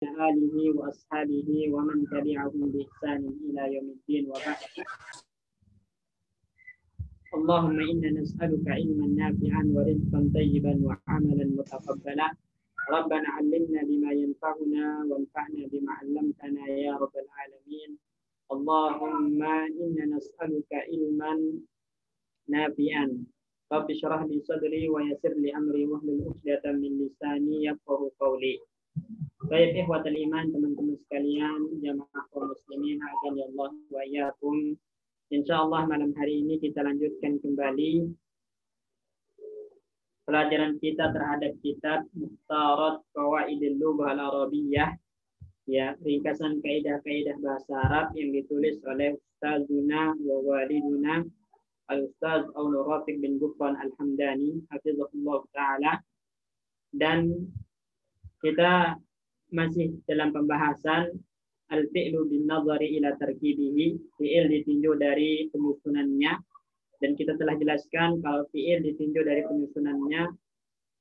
آله وأصحابه ومن تبعهم بإحسان إلى يوم الدين وبعد. اللهم إنا نسألك علما نافعا ورزقا طيبا وعملا متقبلا. ربنا علمنا بما ينفعنا وانفعنا بما علمتنا يا رب العالمين. اللهم إنا نسألك علما نافعا. رب اشرح لي صدري ويسر لي أمري واحلل عقدة من لساني يفقهوا قولي. Baik, ikhwatul iman, teman-teman sekalian, jamaah kaum muslimin, azan ya Allah wa iyyakum. Insyaallah malam hari ini kita lanjutkan kembali pelajaran kita terhadap kitab Mukhtarat Qawaidil Lughah Al-Arabiyyah, ya, ringkasan kaidah-kaidah bahasa Arab yang ditulis oleh Ustazuna wa waliduna Al-Ustaz Aunur Rafiq bin Gufran Al-Hamdani hafizahullah taala. Dan kita masih dalam pembahasan al-fi'lu bin nazari ila tarkibihi, fi'il ditinjau dari penyusunannya, dan kita telah jelaskan kalau fi'il ditinjau dari penyusunannya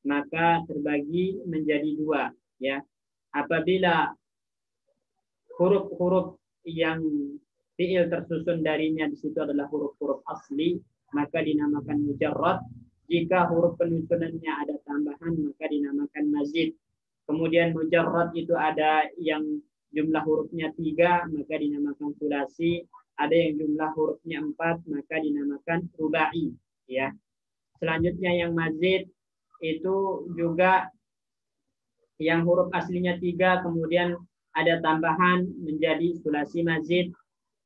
maka terbagi menjadi dua, ya. Apabila huruf-huruf yang fi'il tersusun darinya di situ adalah huruf-huruf asli, maka dinamakan mujarrad. Jika huruf penyusunannya ada tambahan maka dinamakan mazid. Kemudian mujarrad itu ada yang jumlah hurufnya 3 maka dinamakan sulasi, ada yang jumlah hurufnya 4 maka dinamakan rubai, ya. Selanjutnya yang mazid itu juga yang huruf aslinya 3 kemudian ada tambahan menjadi sulasi mazid.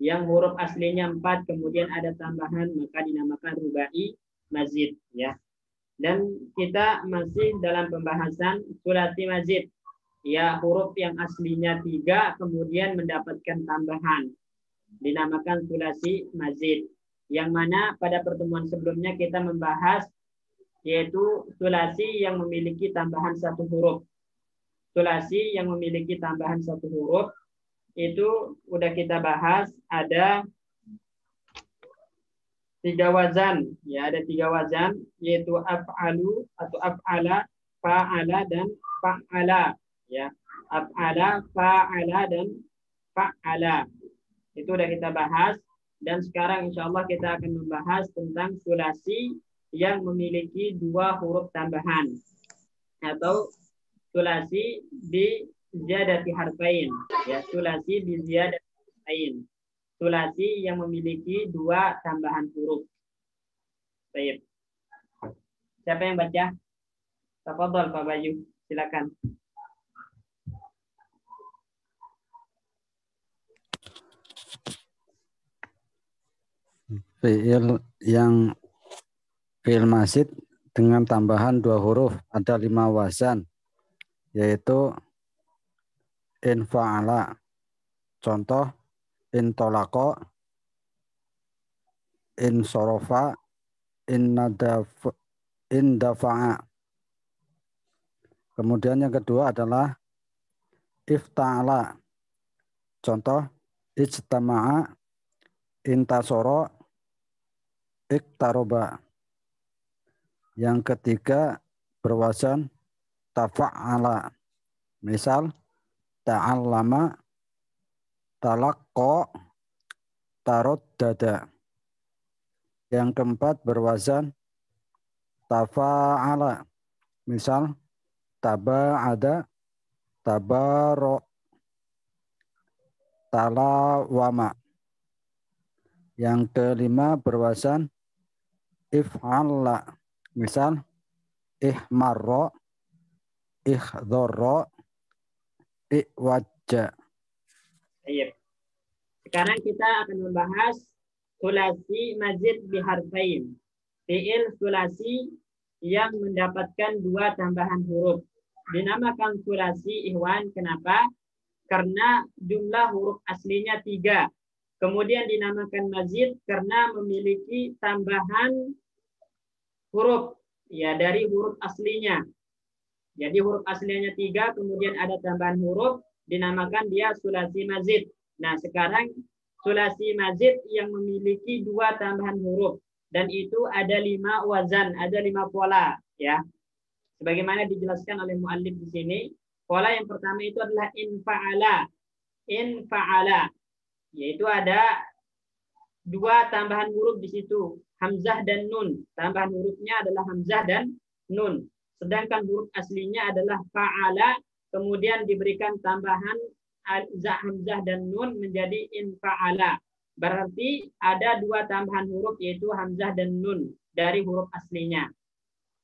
Yang huruf aslinya 4 kemudian ada tambahan maka dinamakan rubai mazid, ya. Dan kita masih dalam pembahasan sulasi mazid, ya, huruf yang aslinya 3 kemudian mendapatkan tambahan dinamakan sulasi mazid. Yang mana pada pertemuan sebelumnya kita membahas yaitu sulasi yang memiliki tambahan 1 huruf. Sulasi yang memiliki tambahan 1 huruf itu udah kita bahas ada 3 wazan, ya, ada 3 wazan yaitu af'alu atau af'ala, fa'ala dan fa'ala, ya. Af'ala, fa'ala dan fa'ala. Itu udah kita bahas dan sekarang insyaallah kita akan membahas tentang sulasi yang memiliki 2 huruf tambahan atau sulasi bi ziyadati harfain, ya, sulasi bi ziyadati harfain. Sulasi yang memiliki 2 tambahan huruf. Baik. Siapa yang baca? Tafadhol Pak Bayu, silakan. Fi'il mazid dengan tambahan 2 huruf ada 5 wazan, yaitu in fa'ala. Contoh in tolaqa, in sorofa, in dafa'a. Kemudian yang kedua adalah ifta'ala. Contoh ijtama'a, intasoro, iktaroba. Yang ketiga berwazan tafa'ala. Misal ta'allama, talaqqa, taroddada. Yang keempat berwazan tafa'ala. Misal taba'ada, tabaro, talawama. Yang kelima berwazan if'alla. Misal ihmarro, ikhdorro, iwajja. Baik. Sekarang kita akan membahas sulasi mazid biharfain. Fi'il sulasi yang mendapatkan 2 tambahan huruf. Dinamakan sulasi ihwan. Kenapa? Karena jumlah huruf aslinya 3. Kemudian dinamakan mazid karena memiliki tambahan huruf, ya, dari huruf aslinya. Jadi huruf aslinya 3 kemudian ada tambahan huruf, dinamakan dia sulasi mazid. Nah, sekarang sulasi mazid yang memiliki 2 tambahan huruf dan itu ada 5 wazan, ada 5 pola, ya. Sebagaimana dijelaskan oleh muallif di sini, Pola yang pertama itu adalah infa'ala. Infa'ala. Yaitu ada dua tambahan huruf di situ. Hamzah dan nun. Tambahan hurufnya adalah hamzah dan nun. Sedangkan huruf aslinya adalah fa'ala. Kemudian diberikan tambahan hamzah dan nun menjadi infa'ala. Berarti ada dua tambahan huruf yaitu hamzah dan nun dari huruf aslinya.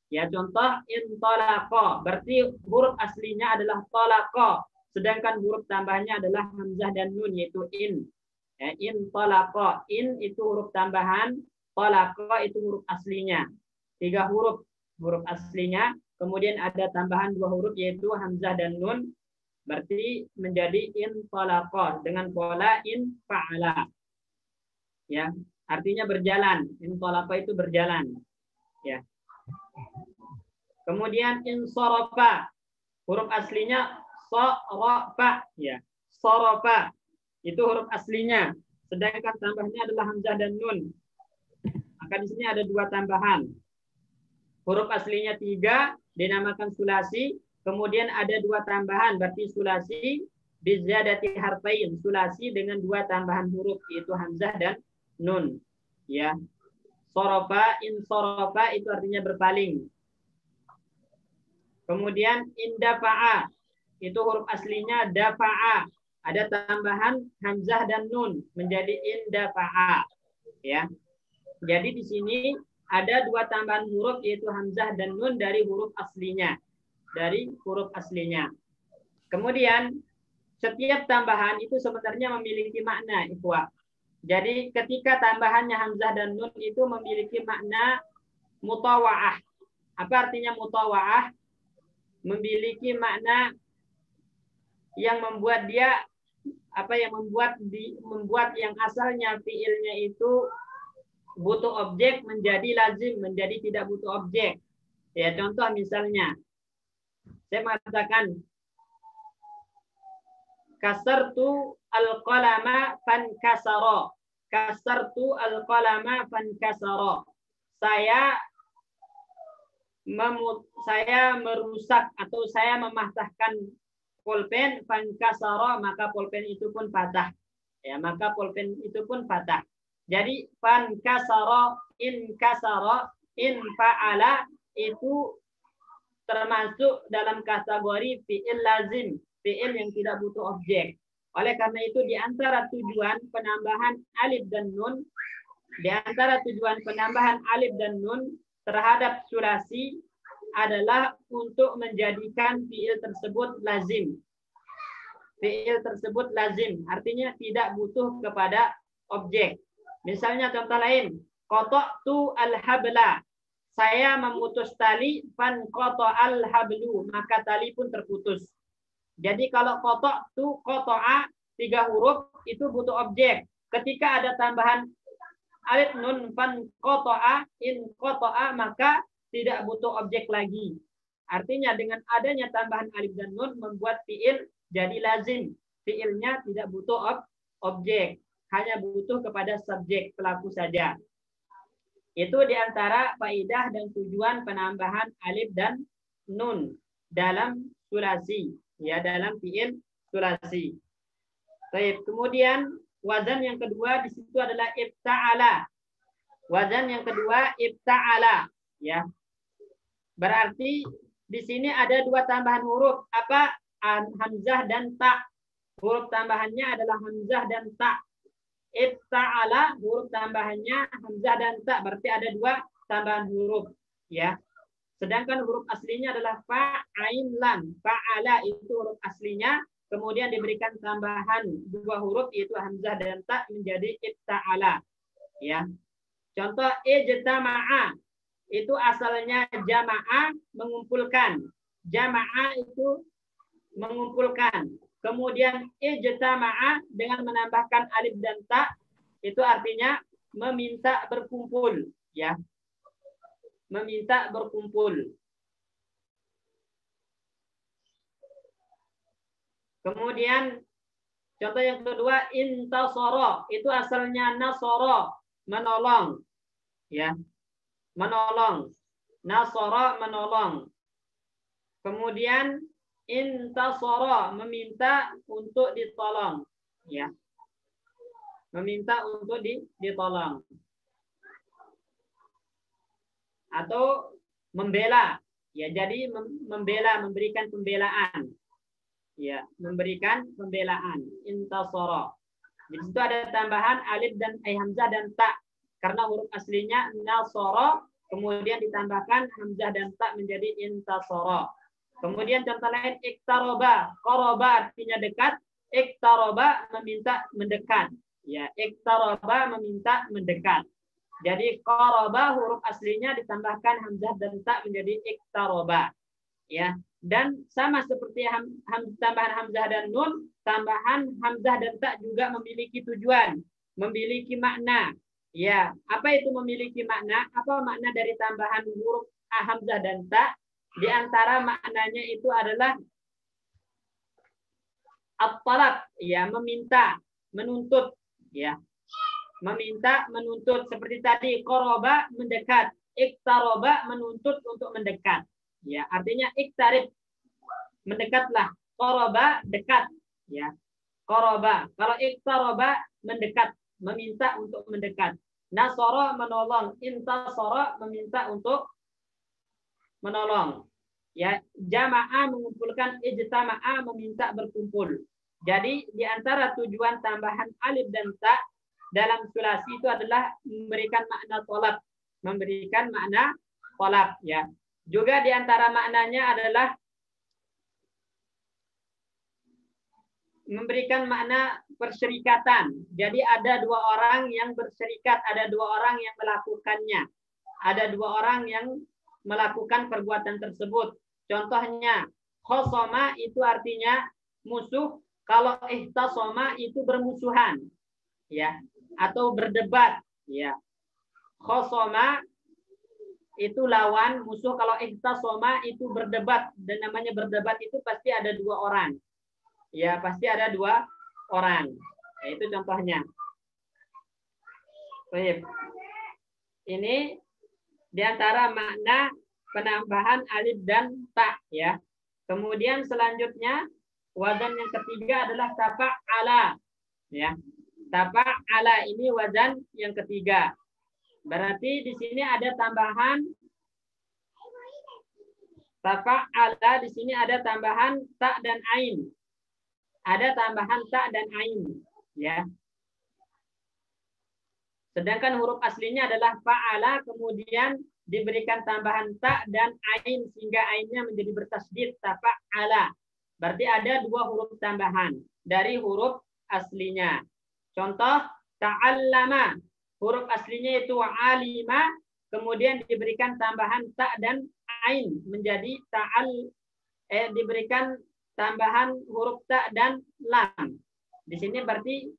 Ya, contoh intolaqa, berarti huruf aslinya adalah tolaqa, sedangkan huruf tambahnya adalah hamzah dan nun yaitu in. Ya, intolaqa, in itu huruf tambahan, tolaqa itu huruf aslinya. 3 huruf aslinya, kemudian ada tambahan 2 huruf yaitu hamzah dan nun, berarti menjadi intolaqa dengan pola in fa'ala. Ya, artinya berjalan. Intolaqa itu berjalan. Ya. Kemudian insorofa, huruf aslinya sorofa, ya, sorofa itu huruf aslinya, sedangkan tambahnya adalah hamzah dan nun. Maka di sini ada 2 tambahan. Huruf aslinya 3 dinamakan sulasi, kemudian ada 2 tambahan, berarti sulasi bizadati harfain, sulasi dengan 2 tambahan huruf yaitu hamzah dan nun. Ya, sorofa, insorofa itu artinya berpaling. Kemudian indafa'a, itu huruf aslinya dafa'a, ada tambahan hamzah dan nun menjadi indafa'a. Ya, jadi di sini ada 2 tambahan huruf yaitu hamzah dan nun dari huruf aslinya, Kemudian setiap tambahan itu sebenarnya memiliki makna, ikhwah. Jadi ketika tambahannya hamzah dan nun itu memiliki makna mutawa'ah. Apa artinya mutawa'ah? Memiliki makna yang membuat dia membuat yang asalnya fiilnya itu butuh objek menjadi lazim, menjadi tidak butuh objek. Ya, contoh misalnya saya mengatakan kasartu al-qalama fankasara. Kasartu al-qalama fankasara. Saya merusak atau saya mematahkan pulpen, fankasara, maka pulpen itu pun patah. Ya, maka pulpen itu pun patah. Jadi fankasara, inkasara, infa'ala itu termasuk dalam kategori fi'il lazim, fi'il yang tidak butuh objek. Oleh karena itu di antara tujuan penambahan alif dan nun, terhadap sulasi adalah untuk menjadikan fiil tersebut lazim. Fiil tersebut lazim, artinya tidak butuh kepada objek. Misalnya contoh lain, qata'tu al-habla. Saya memutus tali, fan qata'al hablu, maka tali pun terputus. Jadi kalau qata'tu, qata'a 3 huruf itu butuh objek. Ketika ada tambahan alif nun fan qata'a in qata'a maka tidak butuh objek lagi. Artinya dengan adanya tambahan alif dan nun membuat fiil jadi lazim. Fiilnya tidak butuh objek, hanya butuh kepada subjek pelaku saja. Itu diantara faidah dan tujuan penambahan alif dan nun dalam sulasi, ya, dalam fiil sulasi. Baik, kemudian wazan yang kedua di situ adalah ifta'ala. Wazan yang kedua ifta'ala, ya. Berarti di sini ada 2 tambahan huruf, apa? Hamzah dan ta. Huruf tambahannya adalah hamzah dan ta. Ifta'ala huruf tambahannya hamzah dan ta, berarti ada 2 tambahan huruf, ya. Sedangkan huruf aslinya adalah fa, ain, lam. Fa'ala itu huruf aslinya, kemudian diberikan tambahan 2 huruf yaitu hamzah dan ta menjadi ifta'ala, ya. Contoh ijtama'a itu asalnya jama'a, mengumpulkan. Jama'a itu mengumpulkan. Kemudian ijtama'a dengan menambahkan alif dan ta itu artinya meminta berkumpul, ya. Meminta berkumpul. Kemudian contoh yang kedua intasara, itu asalnya nasara, menolong, ya. Menolong. Nasara menolong. Kemudian Intasara, meminta untuk ditolong, ya. Meminta untuk ditolong. Atau membela, ya. Jadi membela, memberikan pembelaan. Ya, memberikan pembelaan. Intasara. Di situ ada tambahan alif dan hamzah dan ta. Karena huruf aslinya nasara, kemudian ditambahkan hamzah dan ta menjadi intasara. Kemudian contoh lain iktaroba, koroba artinya dekat, iktaroba meminta mendekat. Ya, iktaroba meminta mendekat. Jadi koroba huruf aslinya ditambahkan hamzah dan ta menjadi iktaroba. Ya, dan sama seperti tambahan hamzah dan nun, tambahan hamzah dan ta juga memiliki tujuan, memiliki makna. Ya, apa itu memiliki makna? Apa makna dari tambahan huruf hamzah dan ta? Di antara maknanya itu adalah at-talab, ya, meminta, menuntut, ya. Meminta, menuntut, seperti tadi qoroba mendekat, iktaroba menuntut untuk mendekat. Ya, artinya iktarib, mendekatlah, qoroba dekat, ya. Qoroba, kalau iktaroba mendekat, meminta untuk mendekat. Nasara menolong, intasara meminta untuk menolong. Ya, jamaah mengumpulkan, ijtama'a meminta berkumpul. Jadi di antara tujuan tambahan alif dan ta dalam sulasi itu adalah memberikan makna tolab, memberikan makna tolab, ya. Juga di antara maknanya adalah memberikan makna perserikatan. Jadi ada dua orang yang berserikat, ada dua orang yang melakukannya. Ada dua orang yang melakukan perbuatan tersebut. Contohnya, khosoma itu artinya musuh, kalau ihtasoma itu bermusuhan, ya, atau berdebat, ya. Khosoma itu lawan, musuh. Kalau ihtasoma itu berdebat, dan namanya berdebat itu pasti ada dua orang, ya, pasti ada dua orang. Ya, itu contohnya. Baik. Ini di antara makna penambahan alif dan ta, ya. Kemudian selanjutnya wazan yang ketiga adalah tafa'ala, ya. Tafa'ala ini wazan yang ketiga. Berarti di sini ada tambahan tafa'ala, di sini ada tambahan ta dan ain. Ada tambahan ta dan ain, ya. Sedangkan huruf aslinya adalah fa'ala, kemudian diberikan tambahan ta dan ain sehingga ainnya menjadi bertasydid, tafa'ala. Berarti ada dua huruf tambahan dari huruf aslinya. Contoh ta'allama, huruf aslinya itu alima, kemudian diberikan tambahan ta dan ain menjadi diberikan tambahan huruf ta dan lam. Di sini berarti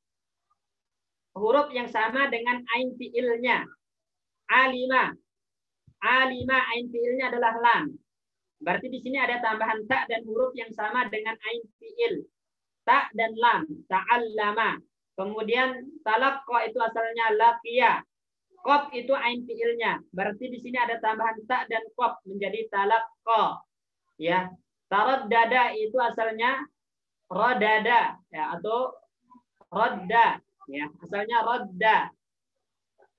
huruf yang sama dengan ain fiilnya. Alima. Alima ain fiilnya adalah lam. Berarti di sini ada tambahan ta dan huruf yang sama dengan ain fiil. Ta dan lam. Ta'allama. Kemudian talaqqa itu asalnya laqiya. Qaf itu ain fiilnya. Berarti di sini ada tambahan ta dan qaf menjadi talaqqa. Ya. Taraddada itu asalnya radada, ya, atau radda. Ya, asalnya radda.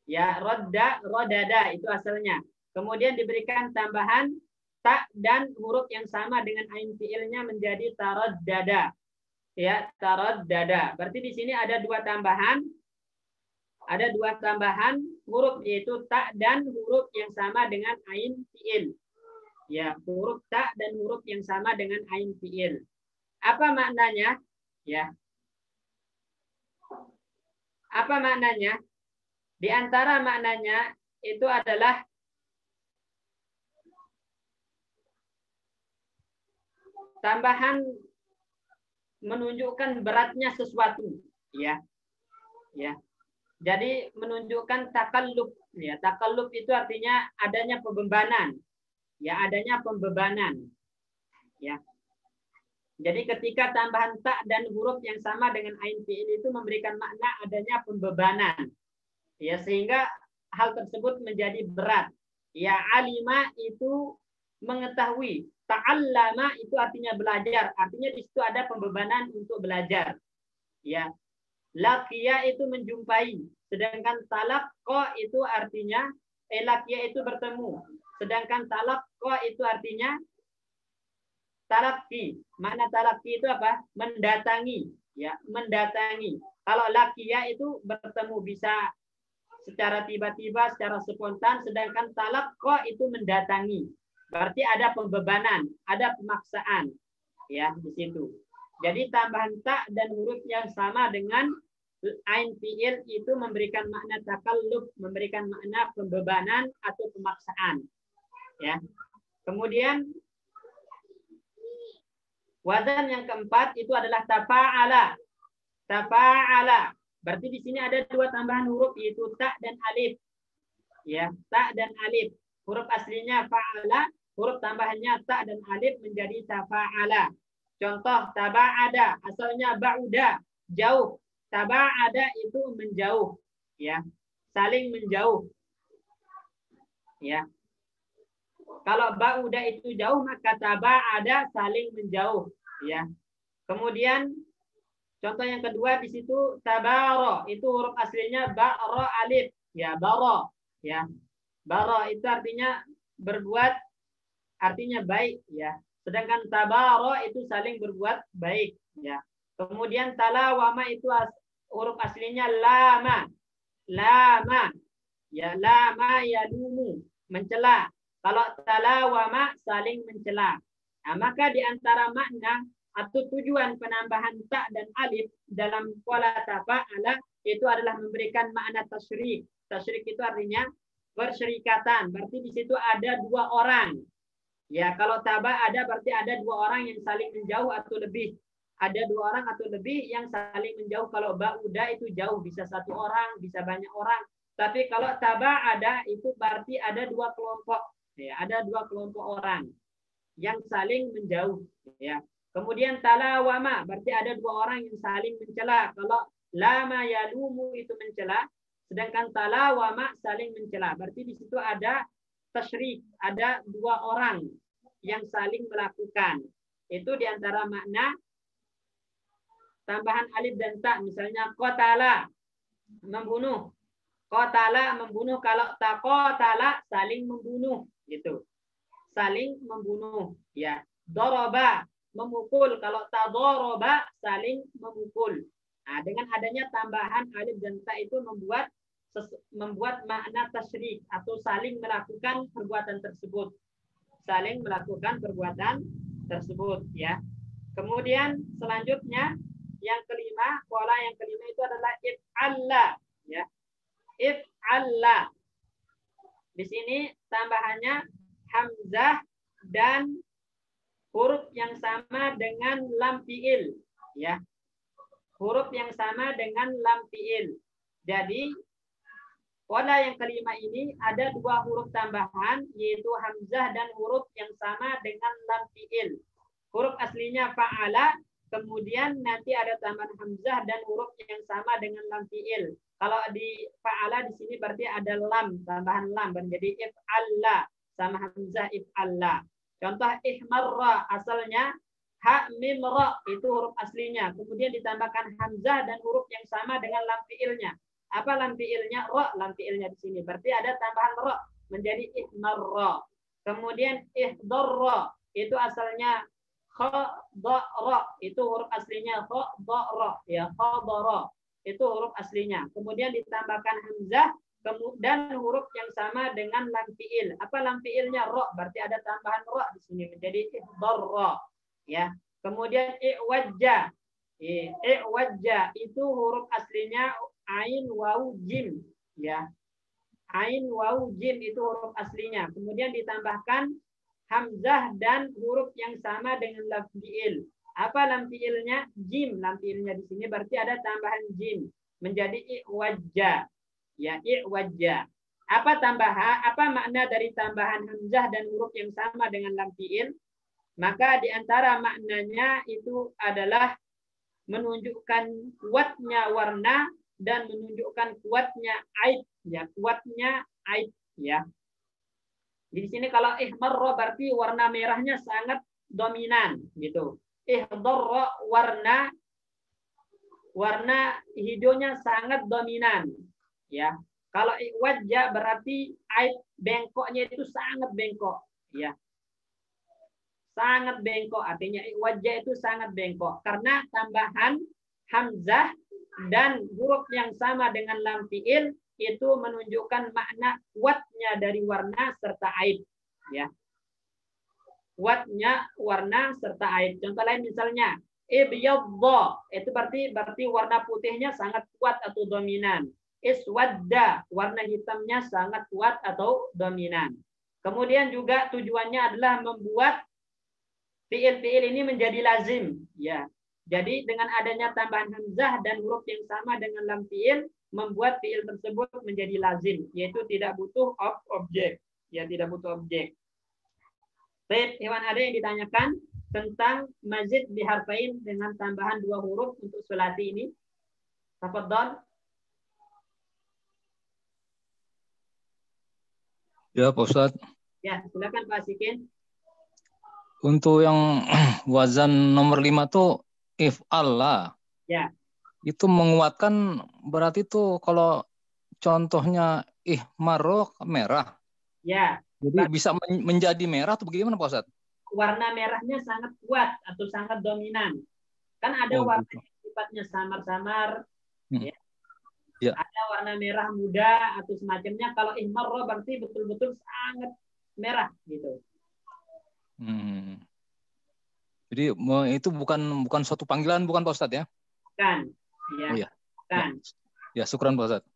Ya, radda, radada itu asalnya. Kemudian diberikan tambahan ta dan huruf yang sama dengan ain fiilnya menjadi taraddada. Ya, taraddada. Berarti di sini ada dua tambahan. Ada dua tambahan huruf, yaitu ta dan huruf yang sama dengan ain fiil. Ya, huruf ta dan huruf yang sama dengan ain fiil. Apa maknanya? Ya. Apa maknanya? Di antara maknanya itu adalah tambahan menunjukkan beratnya sesuatu, ya. Ya. Jadi menunjukkan takallub, ya. Takallub itu artinya adanya pembebanan. Ya, adanya pembebanan. Ya. Jadi ketika tambahan ta dan huruf yang sama dengan ain fiil itu memberikan makna adanya pembebanan. Ya, sehingga hal tersebut menjadi berat. Ya, alima itu mengetahui, ta'allama itu artinya belajar. Artinya di situ ada pembebanan untuk belajar. Ya. Laqiya itu menjumpai. Sedangkan talaqqa itu artinya laqiya itu bertemu. Sedangkan talaqqa itu artinya talaqi. Makna talaqi itu apa? Mendatangi, ya, mendatangi. Kalau laqiya itu bertemu, bisa secara tiba-tiba, secara spontan, sedangkan talaqqa itu mendatangi. Berarti ada pembebanan, ada pemaksaan, ya, di situ. Jadi tambahan ta dan huruf yang sama dengan ain fiil itu memberikan makna takalluf, memberikan makna pembebanan atau pemaksaan. Ya. Kemudian wazan yang keempat itu adalah tafa'ala. Tafa'ala. Berarti di sini ada dua tambahan huruf, yaitu ta dan alif. Ya, ta dan alif. Huruf aslinya fa'ala, huruf tambahannya ta dan alif menjadi tafa'ala. Contoh taba'ada, asalnya ba'uda, jauh. Taba'ada itu menjauh, ya. Saling menjauh. Ya. Kalau ba'uda itu jauh, maka taba'ada saling menjauh, ya. Kemudian contoh yang kedua di situ tabaro, itu huruf aslinya ba'ro alif, ya, baro, ya. Baro itu artinya berbuat, artinya baik, ya. Sedangkan tabaro itu saling berbuat baik, ya. Kemudian talawama itu huruf aslinya lama. Lama, ya, lama yalumu, mencela. Kalau talawama saling mencela. Nah, maka di antara makna atau tujuan penambahan ta dan alif dalam pola tafa'ala itu adalah memberikan makna tasyrik. Tasyrik itu artinya bersyirikatan. Berarti di situ ada dua orang. Ya, kalau taba ada berarti ada dua orang yang saling menjauh atau lebih. Ada dua orang atau lebih yang saling menjauh. Kalau ba'uda itu jauh, bisa satu orang, bisa banyak orang. Tapi kalau taba ada itu berarti ada dua kelompok. Ya, ada dua kelompok orang yang saling menjauh. Ya. Kemudian talawama berarti ada dua orang yang saling mencela. Kalau lama yalumu itu mencela, sedangkan talawama saling mencela. Berarti di situ ada tasyrik, ada dua orang yang saling melakukan. Itu diantara makna tambahan alif dan ta. Misalnya qatala, membunuh. Qatala, membunuh. Kalau taqatala, saling membunuh. Gitu. Saling membunuh. Ya. Doroba, memukul. Kalau tadoroba, saling memukul. Nah, dengan adanya tambahan alif dan ta itu membuat makna tasyrik atau saling melakukan perbuatan tersebut. Saling melakukan perbuatan tersebut, ya. Kemudian selanjutnya yang kelima, pola yang kelima itu adalah if'alla, ya. If'alla. Di sini tambahannya hamzah dan huruf yang sama dengan lam fi'il, ya. Huruf yang sama dengan lam fi'il. Jadi pola yang kelima ini ada dua huruf tambahan, yaitu hamzah dan huruf yang sama dengan lam fi'il. Huruf aslinya fa'ala, kemudian nanti ada tambahan hamzah dan huruf yang sama dengan lam fi'il. Kalau di fa'ala di sini berarti ada lam, tambahan lam, menjadi if'alla, sama hamzah if'alla. Contoh ihmarra, asalnya ha mim ra, itu huruf aslinya. Kemudian ditambahkan hamzah dan huruf yang sama dengan lam fi'ilnya. Apa lam fi'ilnya? Ra, lam fi'ilnya di sini. Berarti ada tambahan ra menjadi ihmarra. Kemudian ihdarra, itu asalnya khadara, itu huruf aslinya khadara, ya, khadara. Itu huruf aslinya. Kemudian ditambahkan hamzah dan huruf yang sama dengan lam fi'il. Apa lam fi'ilnya? Ra, berarti ada tambahan ra di sini menjadi ihdarra, ya. Kemudian i'wajja. I'wajja itu huruf aslinya ain waw jim, ya. Ain waw jim itu huruf aslinya. Kemudian ditambahkan hamzah dan huruf yang sama dengan lam fi'il. Apa lam fi'ilnya? Jim. Lam fi'ilnya di sini berarti ada tambahan jim menjadi i'wajja. Ya, i'wajja. Apa tambahan? Apa makna dari tambahan hamzah dan huruf yang sama dengan lam fi'il? Maka di antara maknanya itu adalah menunjukkan kuatnya warna dan menunjukkan kuatnya aib, ya, kuatnya aib, ya. Di sini kalau ihmarra berarti warna merahnya sangat dominan gitu. Ihdarra warna hijaunya sangat dominan ya. Kalau iwajja berarti air bengkoknya itu sangat bengkok ya. Sangat bengkok artinya iwajja itu sangat bengkok karena tambahan hamzah dan huruf yang sama dengan lam fiil itu menunjukkan makna kuatnya dari warna serta aib ya. Kuatnya warna serta aib. Contoh lain misalnya ibyadda itu berarti warna putihnya sangat kuat atau dominan. Iswadda warna hitamnya sangat kuat atau dominan. Kemudian juga tujuannya adalah membuat fiil-fiil ini menjadi lazim ya. Jadi dengan adanya tambahan hamzah dan huruf yang sama dengan lam fiil membuat fiil tersebut menjadi lazim, yaitu tidak butuh objek. Ya, tidak butuh objek. Baik, hewan ada yang ditanyakan tentang mazid biharfain dengan tambahan 2 huruf untuk sulasi ini. Tafadhol. Ya, Pak Ustadz. Ya, silakan Pak Sikin. Untuk yang wazan nomor 5 tuh if'alla. Ya. Itu menguatkan berarti tuh kalau contohnya ihmarro merah. Ya. Jadi bisa menjadi merah atau bagaimana Pak Ustadz? Warna merahnya sangat kuat atau sangat dominan. Kan ada warna yang sifatnya samar-samar. Ya. Ya. Ada warna merah muda atau semacamnya. Kalau ihmarro berarti betul-betul sangat merah gitu. Jadi itu bukan suatu panggilan bukan Pak Ustadz ya? Kan. Ya. Oh, ya. Kan. Ya, syukran Pak Ustadz.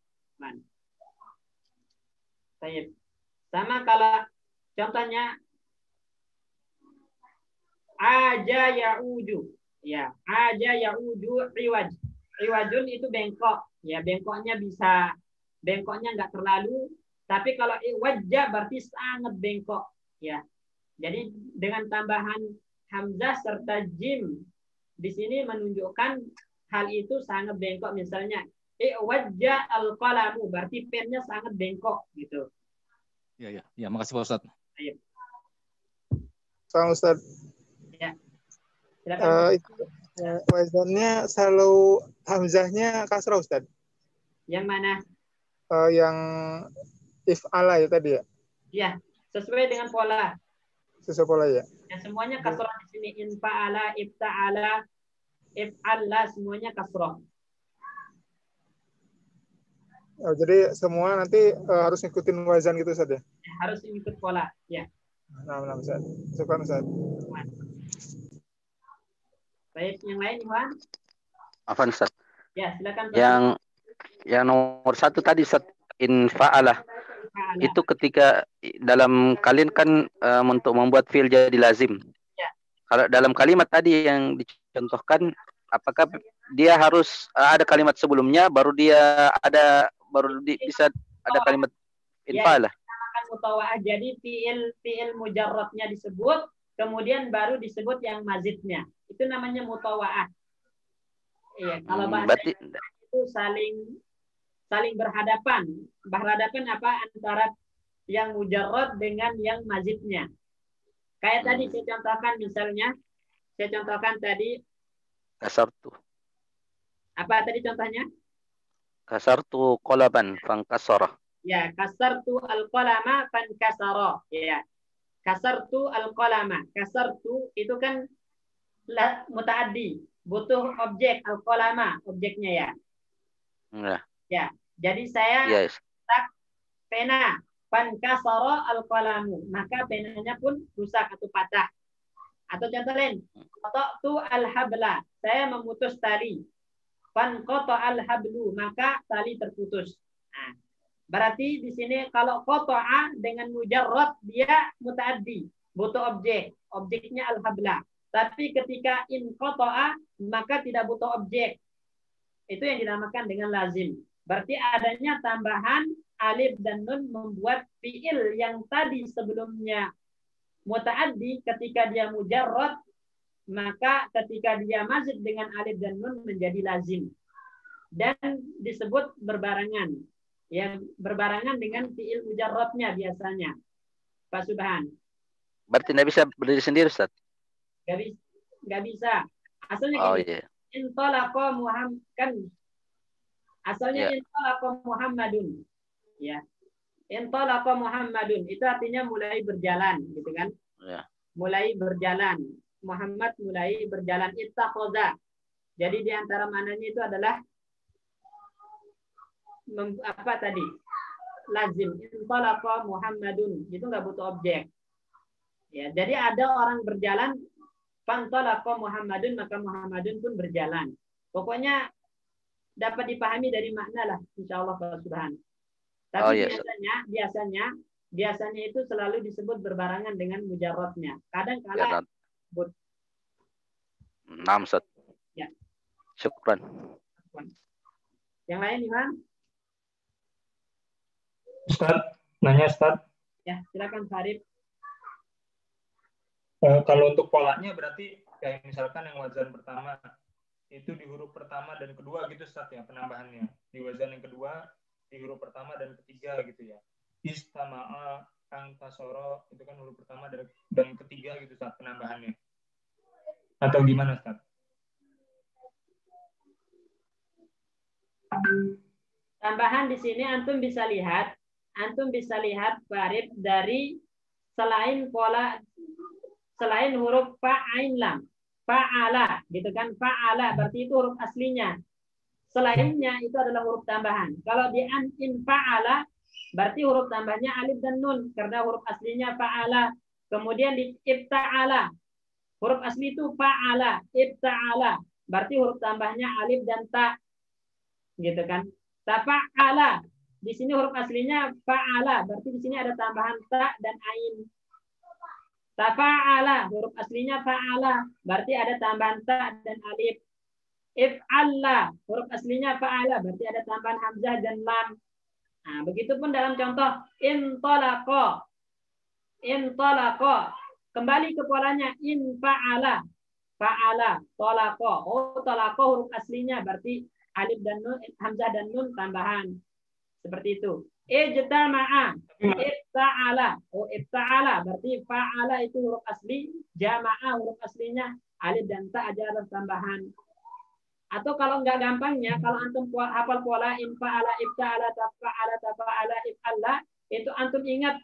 Baik. Sama kalau contohnya aja ya'uju. Ya, aja ya'uju iwaj. Iwajun itu bengkok. Ya, bengkoknya enggak terlalu, tapi kalau iwajja berarti sangat bengkok. Ya. Jadi dengan tambahan hamzah serta jim di sini menunjukkan hal itu sangat bengkok. Misalnya iwajja al-qalamu berarti pennya sangat bengkok gitu. Ya, makasih Pak Ustadz. Ayo. Sama Ustadz. Ya. Silakan. Wazannya selalu hamzahnya kasrah Ustadz. Yang mana? Yang if'ala ya tadi ya. Ya, sesuai dengan pola. Sesuai pola ya. Ya, semuanya kasrah di sini. Infa'ala, ifta'ala, if'alla semuanya kasrah. Oh, jadi semua nanti harus ngikutin wazan gitu Ustaz ya? Harus ngikut pola, ya. Nah, Ustaz. Syukran Ustaz. Baik, yang lain Iwan? Afan Ustaz. Ya, silakan. Yang nomor 1 tadi Ustaz, infa'alah. Itu ketika dalam kalian kan untuk membuat fi'il jadi lazim. Ya. Kalau dalam kalimat tadi yang dicontohkan, apakah dia harus ada kalimat sebelumnya baru bisa ada kalimat infa'alah? Ya, namakan mutawa'ah. Jadi fi'il mujarradnya disebut, kemudian baru disebut yang mazidnya. Itu namanya mutawa'ah. Iya, kalau bahasa itu saling berhadapan. Berhadapan apa antara yang mujarrad dengan yang mazidnya. Kayak tadi saya contohkan tadi kasartu. Apa tadi contohnya? Kasartu qalaban fankasara. Ya, kasartu al-qalama fankasara. Ya. Kasartu al-qalama. Kasartu itu kan mutaaddi, butuh objek al-qalama, objeknya ya. Ya. Jadi saya tak pena fankasara al-qalamu, maka penanya pun rusak atau patah. Atau contoh lain, qata'tu al-habla, saya memutus tali. Fanqata al-hablu, maka tali terputus. Nah, berarti di sini kalau qata'a dengan mujarrad dia mutaaddi, butuh objek. Objeknya al-habla. Tapi ketika inqata'a maka tidak butuh objek. Itu yang dinamakan dengan lazim. Berarti adanya tambahan alif dan nun membuat fi'il yang tadi sebelumnya mutaaddi ketika dia mujarrad, maka ketika dia mazid dengan alif dan nun menjadi lazim dan disebut berbarengan, ya berbarengan dengan fiil mujarradnya biasanya. Pak Subhan? Berarti tidak bisa berdiri sendiri, Ustaz? Nggak bisa. Asalnya Oh gini. iya. Intolaqa Muhammad kan. Asalnya intolaqa Muhammadun. Ya. Intolaqa Muhammadun itu artinya mulai berjalan, gitu kan? Ya. Mulai berjalan. Muhammad mulai berjalan. Ittakhadha. Jadi di antara mananya itu adalah apa tadi? Lazim. Intolaqa Muhammadun. Itu nggak butuh objek. Ya, jadi ada orang berjalan, fantalaqa Muhammadun, maka Muhammadun pun berjalan. Pokoknya dapat dipahami dari makna lah, insyaallah Pak Subhan. Tapi biasanya itu selalu disebut berbarengan dengan mujarradnya. Kadang-kala sebut. Naam, Ustaz. Ya. Syukran. Yang lain Iman? Ustaz, nanya Ustaz. Ya, silakan Farid. Kalau untuk polanya berarti kayak misalkan yang wazan pertama itu di huruf pertama dan kedua gitu Ustaz ya penambahannya. Di wazan yang kedua di huruf pertama dan ketiga gitu ya. Istama'a, angkasoro itu kan huruf pertama dan ketiga gitu Ustaz penambahannya. Atau gimana Ustaz? Tambahan di sini antum bisa lihat Farid dari selain huruf fa ain lam, fa'ala gitu kan, fa'ala berarti itu huruf aslinya. Selainnya itu adalah huruf tambahan. Kalau di in fa'ala berarti huruf tambahnya alif dan nun karena huruf aslinya fa'ala. Kemudian di ibta'ala huruf asli itu fa'ala, ibta'ala berarti huruf tambahnya alif dan ta gitu kan. Tafa'ala di sini huruf aslinya fa'ala berarti di sini ada tambahan ta dan ain. Tafa'ala huruf aslinya fa'ala berarti ada tambahan ta dan alif. If'alla huruf aslinya fa'ala berarti ada tambahan hamzah dan lam. Nah, begitupun dalam contoh intolaqa. Kembali ke polanya in fa'ala. Fa'ala, tolaqa. Oh, tolaqa huruf aslinya berarti alif dan nun, hamzah dan nun tambahan. Seperti itu. Ijtama'a, ifta'ala. Oh, ifta'ala berarti fa'ala itu huruf asli, jama'a huruf aslinya alif dan ta aja ada tambahan. Atau kalau nggak gampangnya, kalau antum hafal pola infa'ala, ifta'ala, tafa'ala, if'alla, itu antum ingat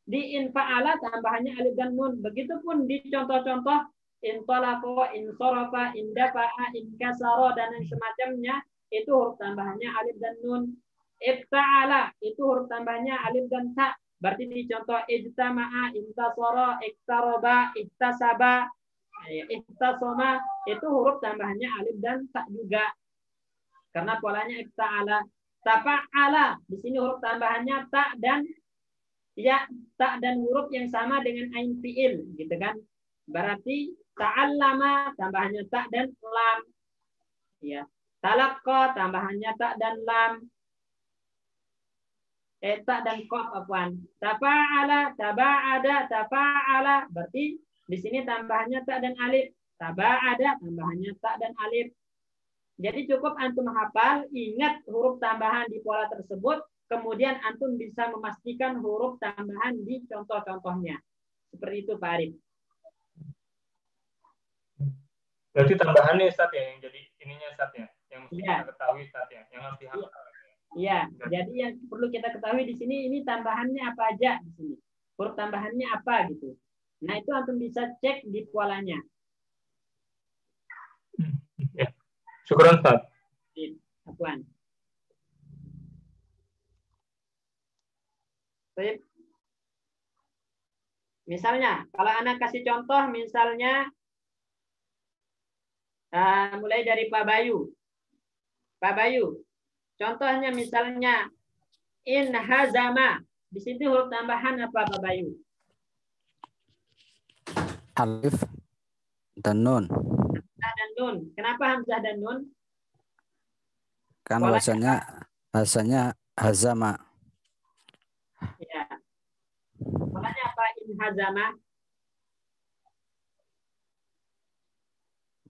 di infa'ala tambahannya alif dan nun. Begitupun di contoh-contoh intolaqa, insorofa, indafa'a, inkasara dan yang semacamnya itu huruf tambahannya alif dan nun. Ifta'ala itu huruf tambahnya alif dan ta. Berarti di contoh ijtama'a, intasara, iktaroba, iktasaba, iktasoma itu huruf tambahnya alif dan ta juga. Karena polanya ifta'ala. Tafa'ala di sini huruf tambahannya ta dan ya, ta dan huruf yang sama dengan ain fi'il gitu kan. Berarti ta'allama tambahannya ta dan lam. Ya. Talaqqa tambahannya ta dan lam. Ta dan qaf afwan. Tafa'ala, taba'ada, tafa'ala. Berarti di sini tambahannya ta dan alif. Taba'ada tambahannya ta dan alif. Jadi cukup antum hafal, ingat huruf tambahan di pola tersebut, kemudian antum bisa memastikan huruf tambahan di contoh-contohnya. Seperti itu Pak Arif. Berarti tambahannya Ustaz ya yang jadi ininya Ustaz ya, yang mesti kita ketahui Ustaz ya, yang harus dihafal. Iya, jadi yang perlu kita ketahui di sini ini tambahannya apa aja di sini. Huruf tambahannya apa gitu. Nah, itu antum bisa cek di polanya. Ya. Syukran Ustaz. Afwan. Misalnya, kalau anak kasih contoh misalnya mulai dari Pak Bayu. Pak Bayu, contohnya misalnya in hazama. Di sini huruf tambahan apa Pak Bayu? Alif dan nun. Hamzah dan nun. Kenapa hamzah dan nun? Kan bahasanya hazama. Ya. Polanya apa in hazama?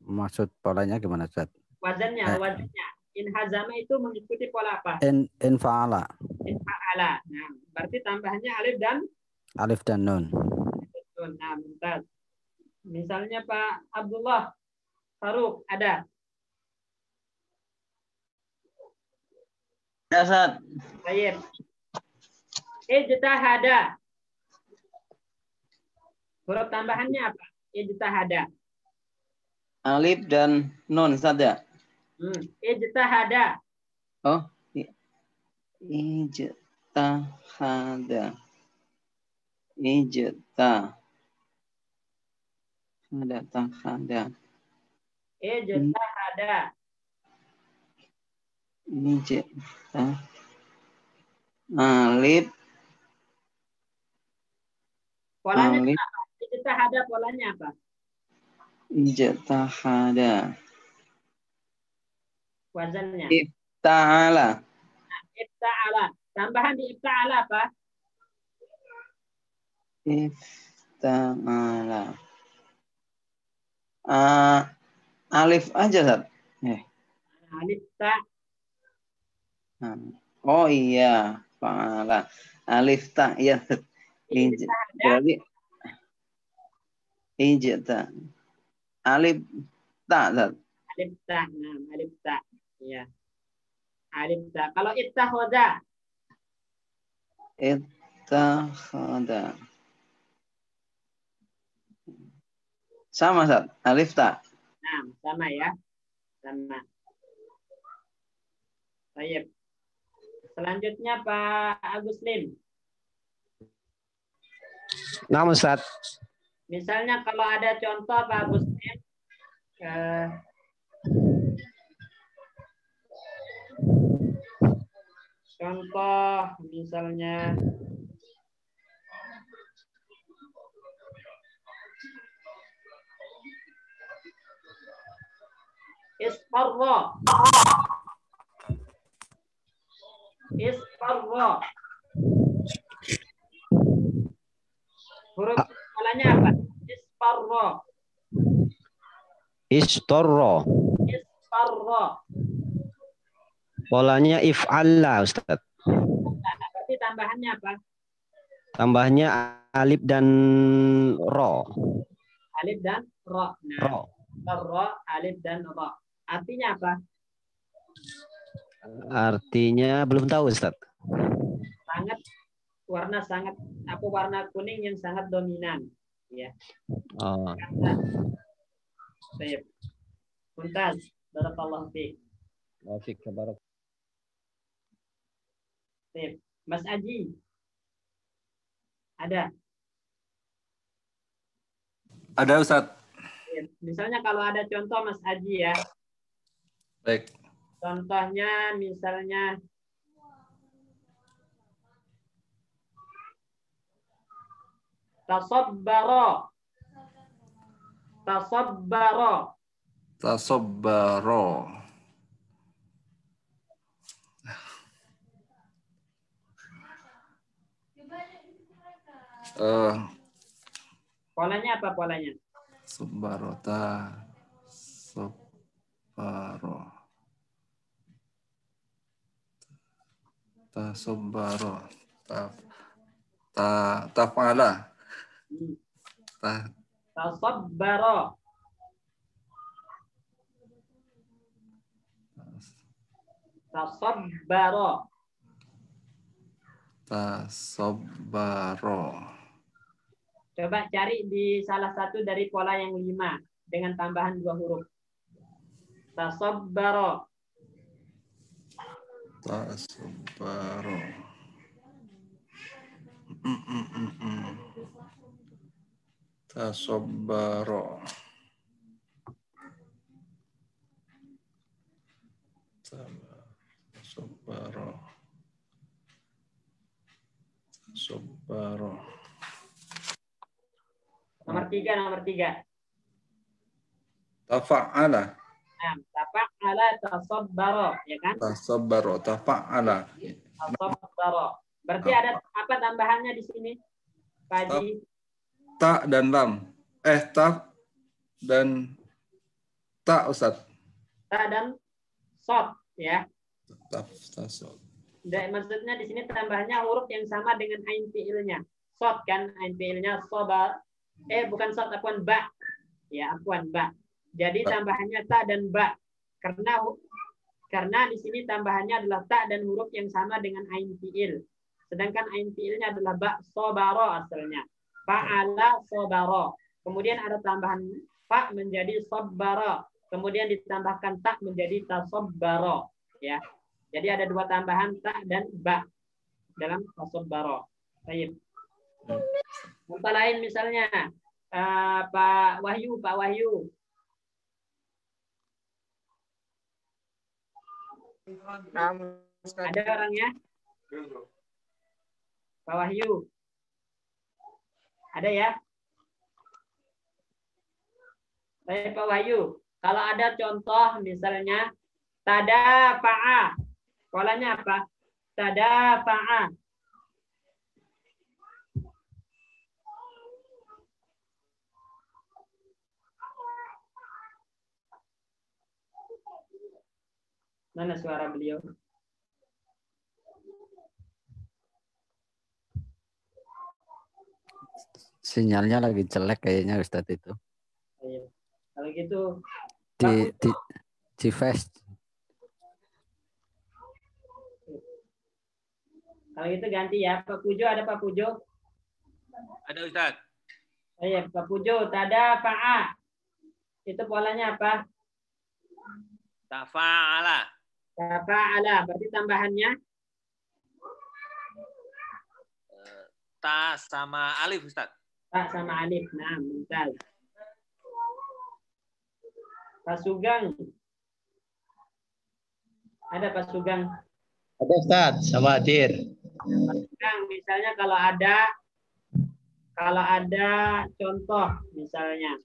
Maksud polanya gimana, Ustaz? Wazannya. In hazama itu mengikuti pola apa? In fa'ala. In fa'ala. Nah, berarti tambahannya alif dan Alif dan nun. Nah, bentar. Misalnya Pak Abdullah Faruk ada. Ada, Ustaz. Baik. Ijtahada. Huruf tambahannya apa? Ijtahada. Alif dan nun, Ustaz ya? Ijtahada. Oh, ijtahada. Ijtahada. Ijtahada. Alif. Polanya Alif. apa? Ijtahada polanya apa? Ijtahada. Wazannya. Ifta'ala. Ifta'ala. Tambahan di ifta'ala apa? Ifta'ala. Alif aja, Ustaz. Alif ta. Oh iya, fa'ala. Alif ta, iya. Berarti ijta. Alif ta, Ustaz. Alif ta. Nah, alif ta. Iya. Alif ta. Kalau ittakhadha. Ittakhadha. Sama, Ustaz. Alif ta. Nah, sama ya. Sama. Baik. Selanjutnya Pak Agus Lim. Nah, Ustaz. Misalnya kalau ada contoh Pak Agus Lim. Contoh misalnya isfarra. Isfarra. Huruf polanya apa? Isfarra. Istorro. Isfarra. Polanya if'alla, Ustaz. Nah, berarti tambahannya apa? Tambahnya alif dan ro. Alif dan ro. Nah, Ro. ro, alif dan ro. Artinya apa? Artinya belum tahu, Ustaz. Sangat warna kuning yang sangat dominan, ya. Oh. Baik. Mumtaz. Barakallahu fiik. Wafik barak. Baik. Mas Aji. Ada? Ada, Ustaz. Misalnya kalau ada contoh Mas Aji ya. Baik. Contohnya misalnya tasabbara. Tasabbara. Tasabbaro. Polanya apa polanya? Subbarota. Subbaro. Tasabbaro. Tafala. Tasabbara. Tasabbara. Tasabbaro. Coba cari di salah satu dari pola yang 5 dengan tambahan 2 huruf. Tasabbara. Tasabbaro. Tasabbaro. Tasabbaro. Tasabbaro. Nomor 3. Tafa'ala. Nah, tafa'ala tasabbara, ya kan? Tasabbaro. Tafa'ala. Tasabbara. Berarti ada apa tambahannya di sini? Pak Haji? Ta dan lam. Ta dan ta, Ustaz. Ta dan sod, ya. Tasod. Maksudnya di sini tambahnya huruf yang sama dengan ain fiilnya. Sod kan ain fiilnya sobar. Bukan sod, afwan, ba. Ya, afwan, ba. Jadi tambahannya ta dan ba. Karena di sini tambahannya adalah ta dan huruf yang sama dengan ain fiil. Sedangkan ain fiilnya adalah ba sobaro asalnya. Fa'ala sobaro. Kemudian ada tambahan fa menjadi sobbaro. Kemudian ditambahkan ta menjadi tasobbaro. Ya. Jadi ada dua tambahan ta dan ba dalam tasobbaro. Baik. Contoh lain misalnya Pak Wahyu. Ada orangnya? Pak Wahyu. Ada ya? Baik Pak Wahyu. Kalau ada contoh misalnya tadafa'a. Polanya apa? Tadafa'a. Mana suara beliau? Sinyalnya lagi jelek kayaknya Ustadz itu. Ayo. Kalau gitu Di fast. Kalau gitu ganti ya. Pak Pujo, ada Pak Pujo? Ada Ustaz. Ayo Pak Pujo, tadafa'a. Itu polanya apa? Tafa'ala. Tafa'ala, berarti tambahannya Ta sama alif Ustaz. ta sama alif. Nah, mumtaz. Pak Sugeng. Ada Pak Sugeng? Ada Ustaz, sama hadir. Pak Sugeng, misalnya kalau ada contoh misalnya.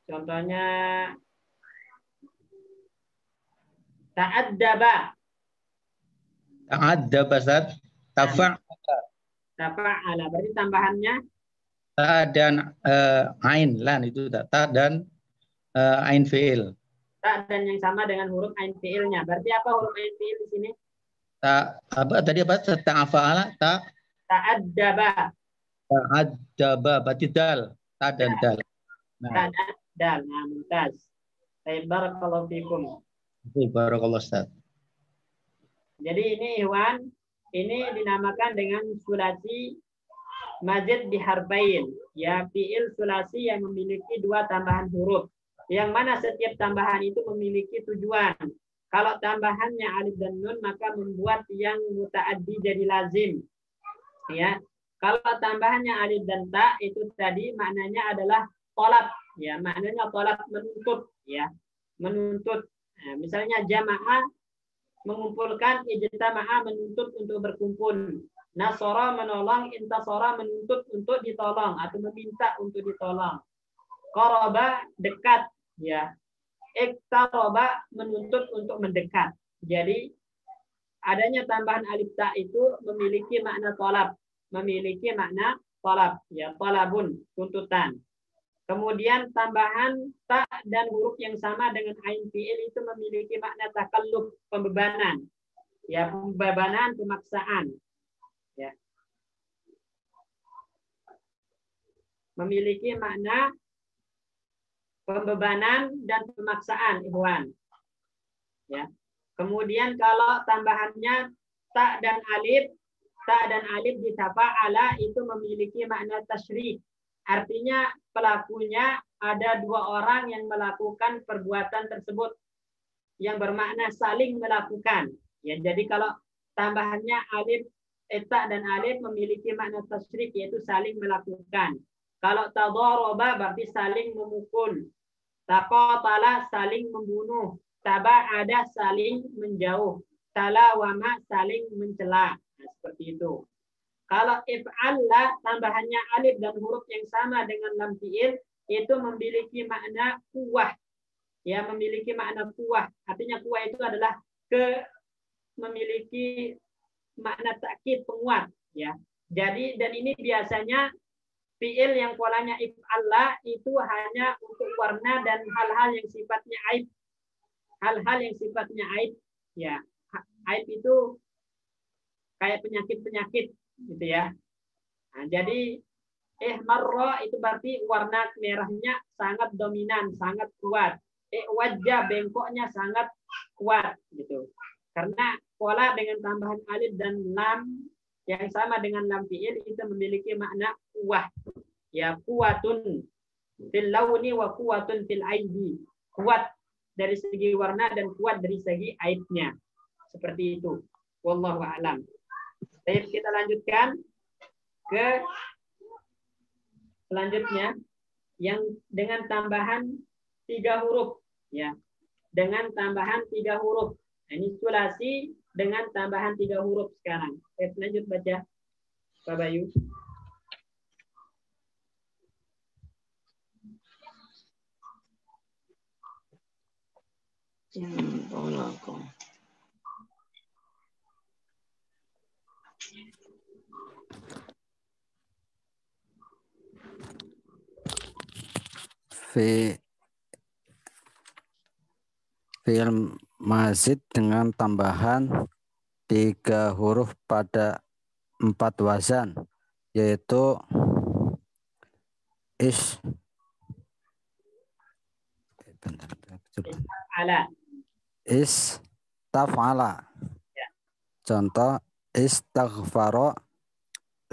Contohnya ta'addaba. Ta'addaba Ustaz. Tafa'ala. Berarti tambahannya Ta dan ain lan itu ta dan ain fiil. ta dan yang sama dengan huruf ain fiilnya. Berarti apa huruf ain fiil di sini? Ta apa tadi apa? Ta'afa'ala ta Ta'addaba. ta'addaba berarti dal. Ta dan dal. Ta dan dal. Nah, mumtaz. Baik, barakallahu fikum. Barakallahu Ustaz. Jadi ini Iwan, ini dinamakan dengan sulasi mazid biharbain. Ya, fiil sulasi yang memiliki dua tambahan huruf. Yang mana setiap tambahan itu memiliki tujuan. Kalau tambahannya alif dan nun, maka membuat yang muta'addi jadi lazim. Ya, kalau tambahannya alif dan ta, itu tadi maknanya adalah tolab. Ya, maknanya tolab menuntut. Ya, menuntut. Nah, misalnya jama'ah mengumpulkan, ijtama'a menuntut untuk berkumpul. Nasara menolong, intasara menuntut untuk ditolong atau meminta untuk ditolong. Qaraba dekat, ya. Iqtaraba menuntut untuk mendekat. Jadi adanya tambahan alif ta itu memiliki makna tolab, memiliki makna tolab, ya, tolabun, tuntutan. Kemudian tambahan ta dan huruf yang sama dengan ain fiil itu memiliki makna takalluf, pembebanan. Ya, pembebanan, pemaksaan. Ya. Memiliki makna pembebanan dan pemaksaan, Ikhwan. Ya. Kemudian kalau tambahannya ta dan alif di tafa'ala itu memiliki makna tasyrik. Artinya pelakunya ada dua orang yang melakukan perbuatan tersebut yang bermakna saling melakukan. Ya, jadi kalau tambahannya alif, ta dan alif memiliki makna tasyrik yaitu saling melakukan. Kalau tadharaba berarti saling memukul. Taqatala saling membunuh. Taba'ada saling menjauh. Talawama saling mencela. Nah, seperti itu. Kalau if'alla tambahannya alif dan huruf yang sama dengan lam fi'il itu memiliki makna kuwah. Ya, memiliki makna kuwah. Artinya kuwah itu adalah memiliki makna takkid, penguat, ya. Jadi dan ini biasanya fiil yang polanya if'alla itu hanya untuk warna dan hal-hal yang sifatnya aib. Hal-hal yang sifatnya aib, ya. Aib itu kayak penyakit-penyakit gitu ya. Nah, jadi ihmarra itu berarti warna merahnya sangat dominan, sangat kuat. Wajah bengkoknya sangat kuat gitu. Karena pola dengan tambahan alif dan lam yang sama dengan lam fiil itu memiliki makna kuat. Ya, kuatun fil launi wa kuatun fil aibi. Kuat dari segi warna dan kuat dari segi aibnya. Seperti itu. Wallahu a'lam. Baik, kita lanjutkan ke selanjutnya yang dengan tambahan 3 huruf ya. Dengan tambahan 3 huruf. Ini sulasi dengan tambahan 3 huruf sekarang. Lanjut baca, Pak Bayu. Fi'il mazid dengan tambahan 3 huruf pada 4 wazan, yaitu istaf'ala. Ya. Contoh istaghfara,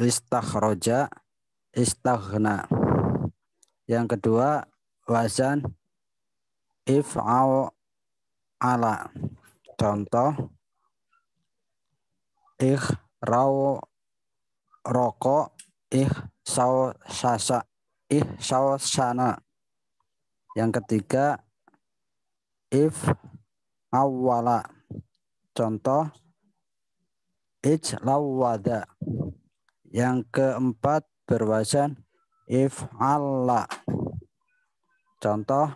istakhroja, istaghna. Yang kedua wazan if'ala. Contoh roko, ihsawsana. Yang ketiga awwala. Contoh ijlawada. Yang keempat berwazan if'alla. Contoh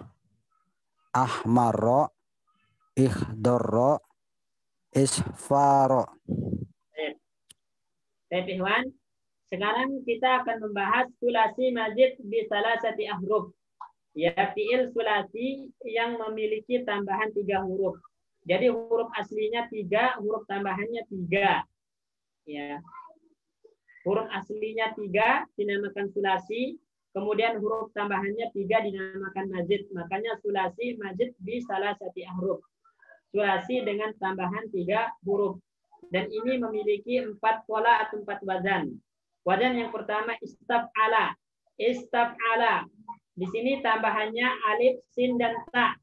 ahmarro, ikhdorro, isfaro. Baik, Ikhwan. Sekarang kita akan membahas sulasi mazid bi salasati ahruf. Ya, fiil sulasi yang memiliki tambahan 3 huruf. Jadi huruf aslinya 3, huruf tambahannya 3. Ya. Huruf aslinya 3 dinamakan sulasi, kemudian huruf tambahannya 3 dinamakan mazid. Makanya sulasi mazid bi salasati ahruf. Sulasi dengan tambahan 3 huruf. Dan ini memiliki 4 pola atau 4 wazan. Wazan yang pertama istaf'ala. Istaf'ala. Di sini tambahannya alif, sin, dan ta.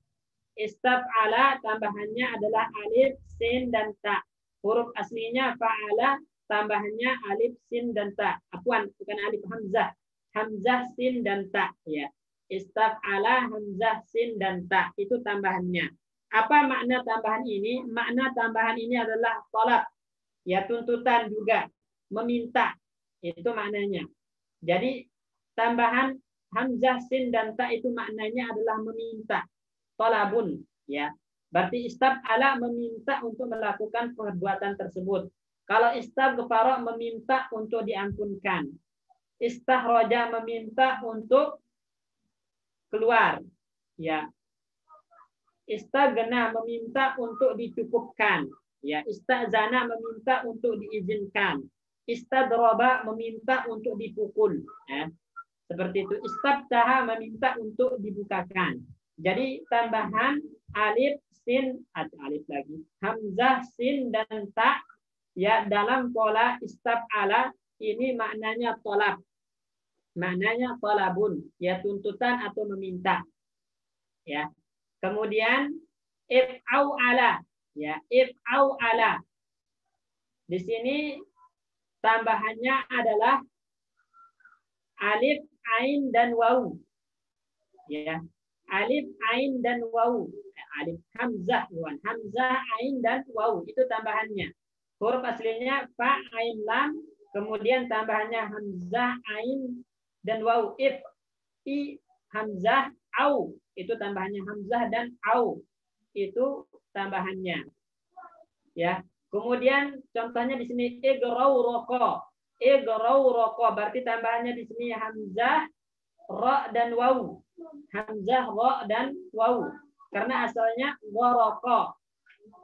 Istaf'ala tambahannya adalah alif, sin, dan ta. Huruf aslinya fa'ala, tambahannya alif, sin, dan ta. Afwan, bukan alif, hamzah. Hamzah, sin, dan ta. Ya. Istaf'ala, hamzah, sin, dan ta. Itu tambahannya. Apa makna tambahan ini? Makna tambahan ini adalah tolak. Ya, tuntutan juga. Meminta. Itu maknanya. Jadi, tambahan hamzah, sin, dan ta itu maknanya adalah meminta. Tolabun. Ya. Berarti istaf'ala meminta untuk melakukan perbuatan tersebut. Kalau istaghfara meminta untuk diampunkan. Istahroja meminta untuk keluar. Ya. Istaghna meminta untuk dicukupkan. Ya, istazana meminta untuk diizinkan. Istadroba meminta untuk dipukul. Ya. Seperti itu. Istabtaha meminta untuk dibukakan. Jadi tambahan alif, sin, atau alif lagi, hamzah, sin, dan ta ya dalam pola istaf'ala ini maknanya tolab. Maknanya tolabun, ya tuntutan atau meminta. Ya. Kemudian if'au ala, ya if'au ala. Di sini tambahannya adalah alif, ain, dan waw. Ya, alif, ain, dan waw. Alif, hamzah, hamzah, ain, dan waw. Itu tambahannya. Huruf aslinya fa, ain, lam. Kemudian tambahannya hamzah, ain, dan waw. If, i, hamzah, au. Itu tambahannya hamzah dan au. Itu tambahannya. Ya. Kemudian contohnya di sini igrau roko. Igrawraqa berarti tambahannya di sini hamzah, ra dan waw. Hamzah, ra dan waw. Karena asalnya gharaqa.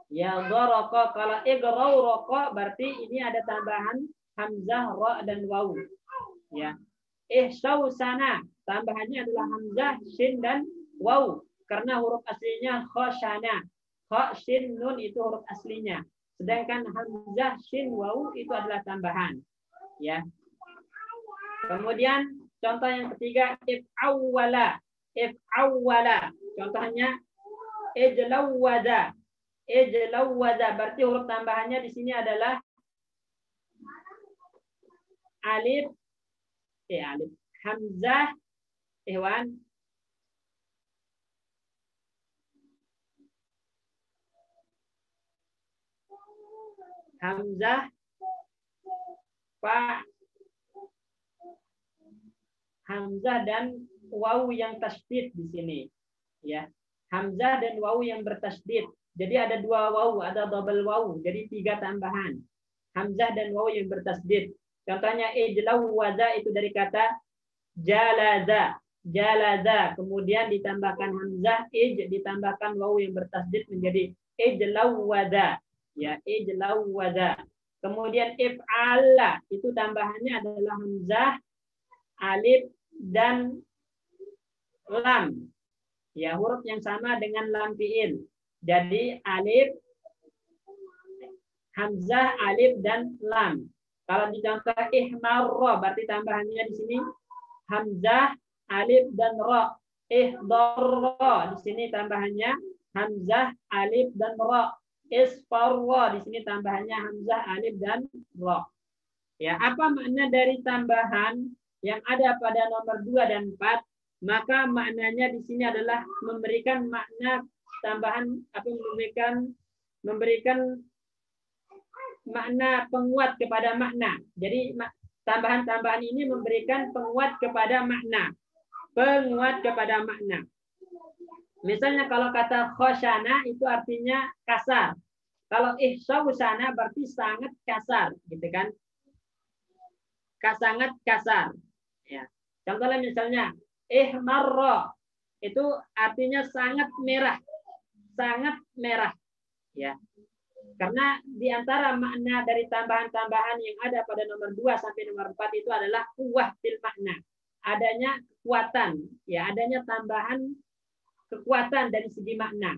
Ya gharaqa. Kalau igrawraqa berarti ini ada tambahan hamzah, ra dan waw. Ya. Ihsausana tambahannya adalah hamzah, shin dan waw. Karena huruf aslinya khoshana. Kha, shin, nun itu huruf aslinya. Sedangkan hamzah, shin, waw itu adalah tambahan. Ya. Kemudian contoh yang ketiga if'awwala. If'awwala. Contohnya ijlawwada. Ijlawwada berarti huruf tambahannya di sini adalah alif alif hamzah Ikhwan hamzah fa hamzah dan waw yang tasydid di sini ya. Hamzah dan waw yang bertasydid. Jadi ada dua waw, ada double waw. Jadi 3 tambahan. Hamzah dan waw yang bertasydid. Contohnya ijlawwaza itu dari kata jalaza. Jalaza. Kemudian ditambahkan hamzah, ditambahkan waw yang bertasydid menjadi ijlawwaza. Ya, ijlawwaza. Kemudian if'ala itu tambahannya adalah hamzah, alif dan lam. Ya, huruf yang sama dengan lam fi'il. Jadi alif, hamzah, alif dan lam. Kalau di contoh ihmarra berarti tambahannya di sini hamzah, alif dan ra. Ihdarra di sini tambahannya hamzah, alif dan ra. Isfarra di sini tambahannya hamzah, alif dan ra. Ya, apa makna dari tambahan yang ada pada nomor 2 dan 4? Maka maknanya di sini adalah memberikan makna tambahan atau memberikan makna penguat kepada makna. Jadi tambahan-tambahan ini memberikan penguat kepada makna. Penguat kepada makna. Misalnya kalau kata khoshana itu artinya kasar. Kalau ihsausana berarti sangat kasar, gitu kan? Sangat kasar. Ya. Contohnya misalnya ihmarra itu artinya sangat merah. Sangat merah. Ya. Karena di antara makna dari tambahan-tambahan yang ada pada nomor 2 sampai nomor 4 itu adalah quwwah fil makna. Adanya kekuatan, ya, adanya tambahan kekuatan dari segi makna.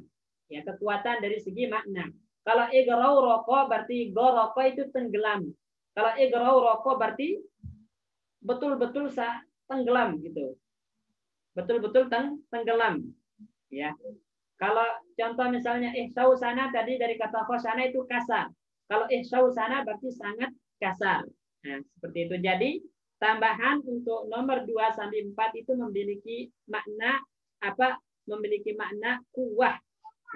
Ya, kekuatan dari segi makna. Kalau igrawraqa berarti gharaqa itu tenggelam. Kalau igrawraqa berarti betul-betul tenggelam gitu. Betul-betul tenggelam. Ya. Kalau contoh misalnya ihsausana tadi dari kata khosana itu kasar. Kalau ihsausana berarti sangat kasar. Nah, seperti itu. Jadi tambahan untuk nomor 2 sampai 4 itu memiliki makna apa? Memiliki makna kuwah.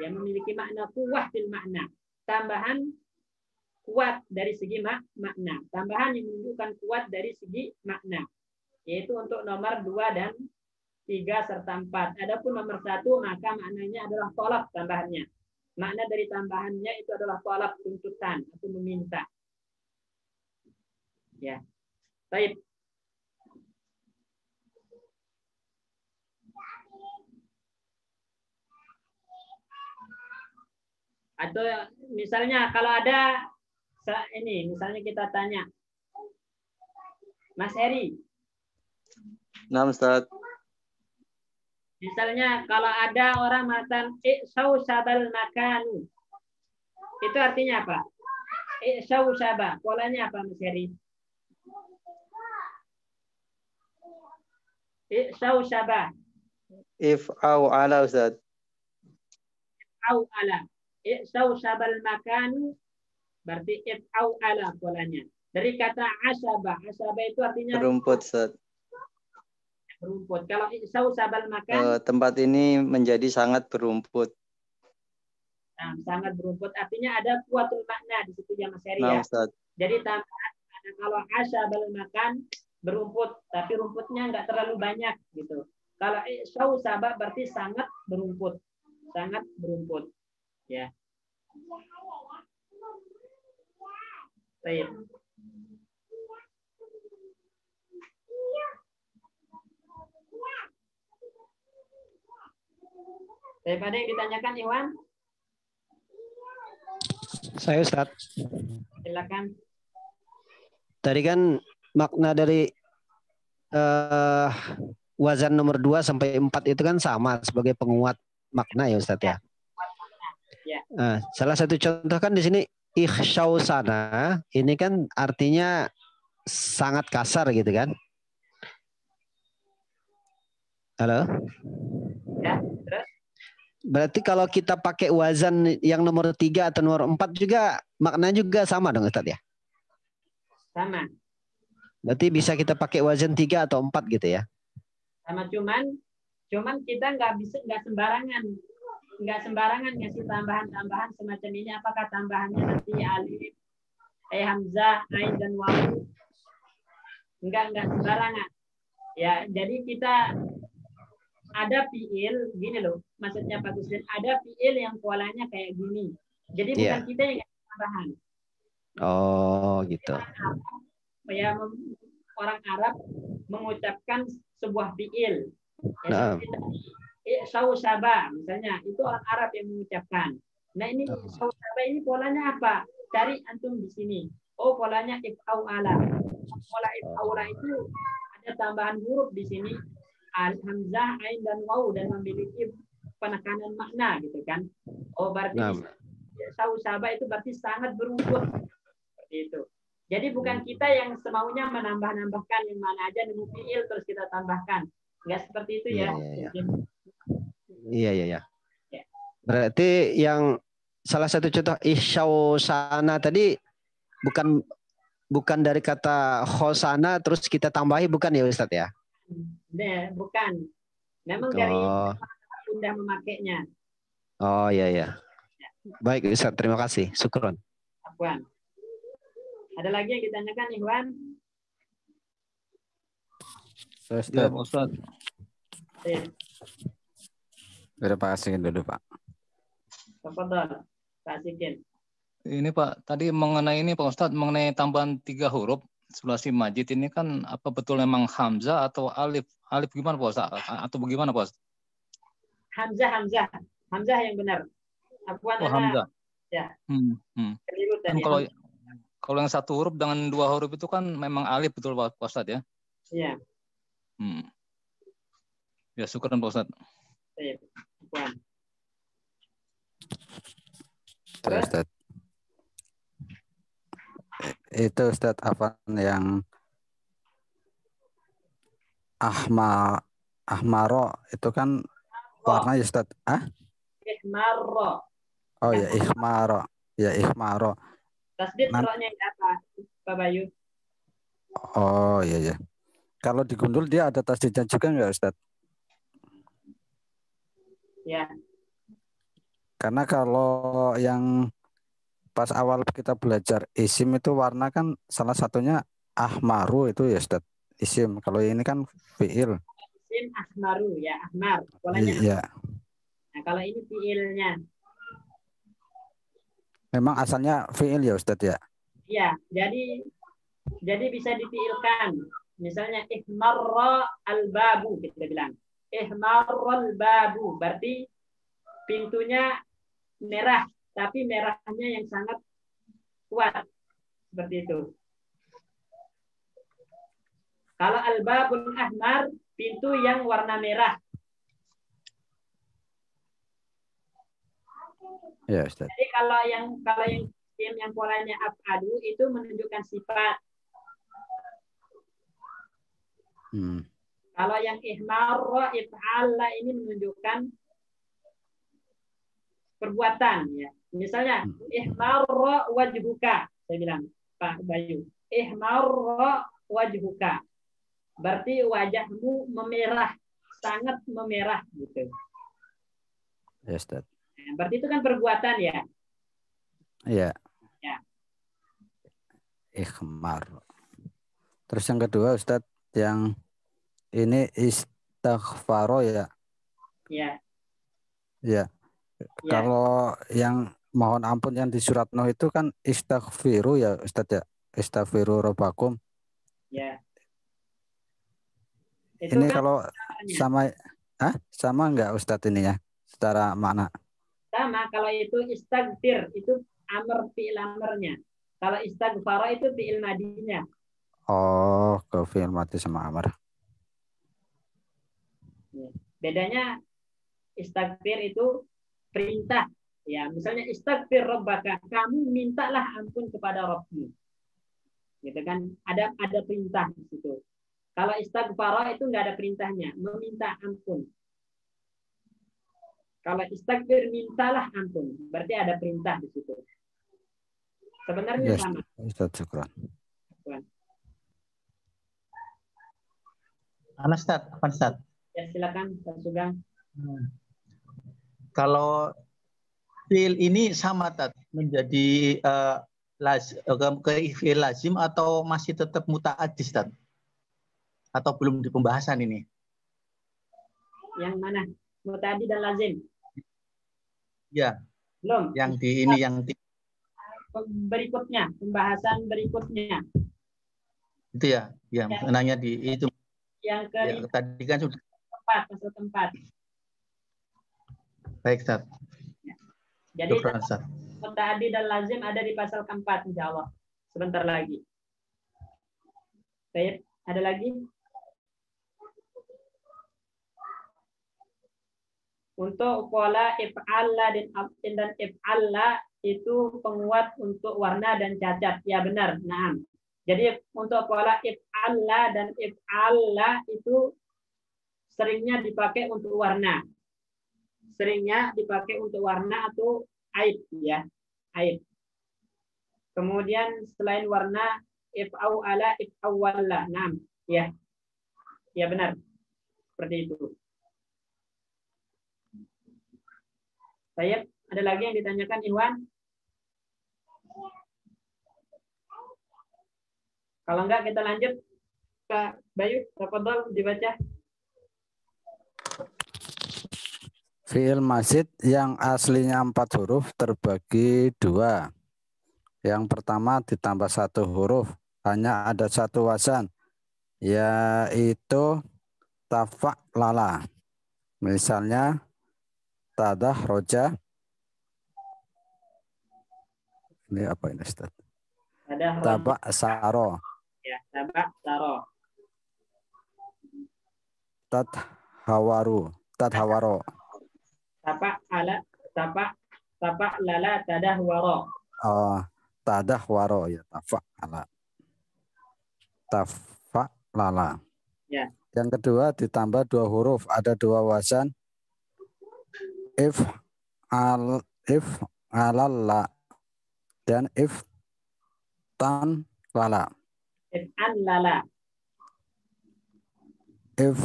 Ya, memiliki makna kuwah fil makna. Tambahan kuat dari segi makna. Tambahan yang menunjukkan kuat dari segi makna. Yaitu untuk nomor 2 dan 3 serta 4. Adapun nomor 1 maka maknanya adalah tolak tambahannya. Makna dari tambahannya itu adalah tolak, tuntutan atau meminta. Ya. Baik. Atau misalnya kalau ada ini, misalnya kita tanya, Mas Heri. Nah, Ustaz. Misalnya kalau ada orang mengatakan i'sausabal makanu. Itu artinya apa? I'sausaba. Polanya apa, Mas Heri? I'sausaba. If'au ala, Ustaz. If'au ala. I'sausabal makanu berarti if'au ala polanya. Dari kata asaba. Asaba itu artinya berumput, Ustaz. Berumput. Kalau i'sausabal makan tempat ini menjadi sangat berumput. Nah, sangat berumput artinya ada kuatul makna di situ ya Mas Heri Nah, ya. Ustaz. Jadi tambahan kalau asabal makan berumput, tapi rumputnya nggak terlalu banyak gitu. Kalau i'sausaba berarti sangat berumput. Sangat berumput. Ya. Baik. Daripada yang ditanyakan Iwan, Saya Ustaz. silakan. Tadi kan makna dari wazan nomor 2 sampai 4 itu kan sama sebagai penguat makna ya Ustaz ya. Ya. Nah, salah satu contoh kan di sini ikhsyausana ini kan artinya sangat kasar gitu kan. Halo? Ya, terus? Berarti kalau kita pakai wazan yang nomor 3 atau nomor 4 juga maknanya juga sama dong Ustaz ya? Sama. Berarti bisa kita pakai wazan 3 atau 4 gitu ya? Sama, cuman kita nggak sembarangan ngasih tambahan semacam ini. Apakah tambahannya nanti alif, hamzah, ain dan waw? Enggak sembarangan. Ya, jadi kita ada fiil gini loh, maksudnya Pak Gustin, ada fiil yang polanya kayak gini. Jadi bukan kita yang ngasih tambahan. Oh, gitu. Ya, orang Arab mengucapkan sebuah fiil. Nah. Sausaba misalnya, itu orang Arab yang mengucapkan. Nah, ini sausaba ini polanya apa? Cari antum di sini. Oh, polanya if'au ala. Pola if'au ala itu ada tambahan huruf di sini, hamzah, ain dan waw, dan memiliki penekanan makna gitu kan. Oh, berarti sausaba itu berarti sangat berunsur seperti itu. Jadi bukan kita yang semaunya menambah-nambahkan yang mana aja nemu fiil terus kita tambahkan. Enggak seperti itu ya. Iya. Berarti yang salah satu contoh isyawsana tadi bukan dari kata khosana terus kita tambahi, bukan ya Ustadz ya? Bukan. Memang dari mudah memakainya. Oh iya. Baik Ustadz, terima kasih. Syukron. Afwan. Ada lagi yang ditanyakan Ikhwan? Ya, Pak Ustaz. Udah Pak Asikin dulu Pak. Tafadhol, Pak Asikin. Ini Pak, tadi mengenai ini Pak Ustaz, mengenai tambahan 3 huruf sulasi majid ini kan apa betul memang hamzah atau alif? Alif gimana Pak Ustaz? Atau bagaimana Pak Ustaz? Hamzah yang benar. Afwan, hamzah. Ya. Keliru tadi. Kalau yang 1 huruf dengan 2 huruf itu kan memang alif, betul Pak Ustaz ya? Iya. Ya, syukuran Pak Ustaz. Terus Ustaz. Itu Ustaz apa yang ahmaro itu kan warna ya Ustaz? Ihmaro. Oh ya, ihmaro. Ya, ihmaro. Tasdid roknya apa, Pak Bayu? Oh iya. Kalau digundul dia ada tasdidnya juga nggak Ustaz? Ya. Karena kalau yang pas awal kita belajar isim itu warna kan salah satunya ahmaru itu ya Ustaz, isim. Kalau ini kan fiil. Isim ahmaru ya, ahmar. Polanya. Iya. Nah, kalau ini fiilnya. Memang asalnya fiil ya Ustadz ya? Iya, jadi bisa difiilkan. Misalnya ihmarra al-babu, kita bilang. Ihmarra al-babu, berarti pintunya merah, tapi merahnya yang sangat kuat. Seperti itu. Kalau al-babul ahmar, pintu yang warna merah. Ya, Ustaz. Jadi kalau yang polanya af'adu itu menunjukkan sifat. Kalau yang ihmarra if'ala ini menunjukkan perbuatan ya. Misalnya ihmarra wajhuka, saya bilang Pak Bayu. Ihmarra wajhuka. Berarti wajahmu memerah, sangat memerah gitu. Ya, Ustaz. Berarti itu kan perbuatan ya? Iya. Ya. Ikhmar. Terus yang kedua Ustadz, yang ini istighfaro ya? Iya. Ya. Kalau yang mohon ampun yang di surat Nuh itu kan istaghfiru ya Ustadz ya? Istaghfiru rabbakum. Ya. Ini kan kalau sama enggak Ustadz ini ya? secara makna? Sama, kalau itu istaghfir itu amr fi'il amrnya. Kalau istaghfara itu fi'il madinya. Oh, ke fi'il madi sama amr. Bedanya istaghfir itu perintah. Ya, misalnya istaghfir rabbaka, kamu mintalah ampun kepada Rabbmu. Gitu kan? Ada perintah di situ. Kalau istighfar itu nggak ada perintahnya, meminta ampun. Kalau istighfar mintalah ampun, berarti ada perintah di situ. Sebenarnya Yes, sama. Ustaz, syukran. Ustaz, apa Ustaz? Ya silakan, Pak Sugeng. Kalau fiil ini sama Tat, menjadi fiil lazim atau masih tetap muta'addi Tat? Atau belum di pembahasan ini? Yang mana? Muta'addi dan lazim? Ya. Belum. Yang di ini yang berikutnya, pembahasan berikutnya. Itu ya, yang nanya di itu. Yang ya, tadi kan sudah pasal keempat. Baik, Ustaz. Ya. Jadi muta'addi dan lazim ada di pasal keempat, insya Allah. Sebentar lagi. Baik, ada lagi? Untuk pola if'alla dan if'alla itu penguat untuk warna dan cacat. Ya benar, nah. Jadi untuk pola if'alla dan if'alla itu seringnya dipakai untuk warna. Seringnya dipakai untuk warna atau aib, ya. Aib. Kemudian selain warna if'awala, if'awalla. Nah, ya. Ya benar. Seperti itu. Baik, ada lagi yang ditanyakan Iwan? Kalau enggak kita lanjut ke Bayu, tafadhol dibaca. Fi'il mazid yang aslinya 4 huruf terbagi 2. Yang pertama ditambah 1 huruf, hanya ada 1 wazan, yaitu tafa'lala. Misalnya tadah roja. Ini apa ini Ustaz? Tabak saro. Ya, tabak saro. Tad hawaro. Tapak lala tadah waro. Oh, tadah waro ya, tafak ala. Tafak lala. Ya. Yang kedua ditambah 2 huruf, ada 2 wazan. If alalla dan if tan lala. If an lala. If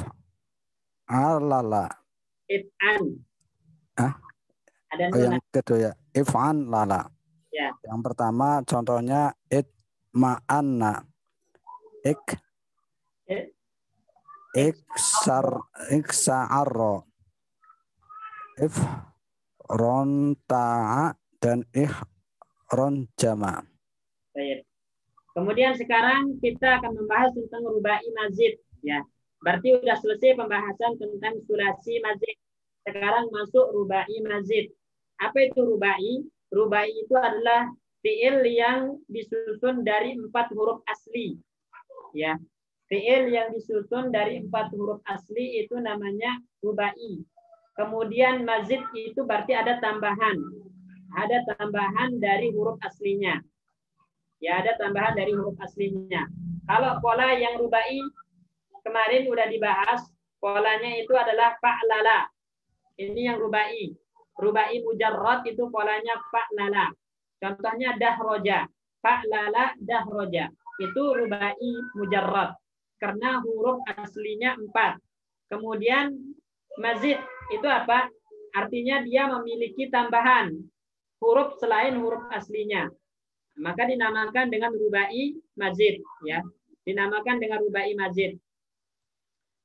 alala. If an. Ada yang kedua ya, if an lala. Ya. Yang pertama contohnya it ma'anna. Iksa'arro. If ronta'a dan ronjama. Baik. Kemudian sekarang kita akan membahas tentang rubai mazid, ya. Berarti sudah selesai pembahasan tentang sulasi mazid. Sekarang masuk rubai mazid. Apa itu rubai? Rubai itu adalah fiil yang disusun dari 4 huruf asli, ya. Fiil yang disusun dari 4 huruf asli itu namanya rubai. Kemudian mazid itu berarti ada tambahan. Ada tambahan dari huruf aslinya. Ya, ada tambahan dari huruf aslinya. Kalau pola yang rubai kemarin udah dibahas, polanya itu adalah fa'lala. Ini yang rubai. Rubai mujarrad itu polanya fa'lala. Contohnya dahroja. Fa'lala dahroja. Itu rubai mujarrad. Karena huruf aslinya 4. Kemudian mazid itu apa? Artinya dia memiliki tambahan huruf selain huruf aslinya. Maka dinamakan dengan rubai mazid, ya. Dinamakan dengan rubai mazid.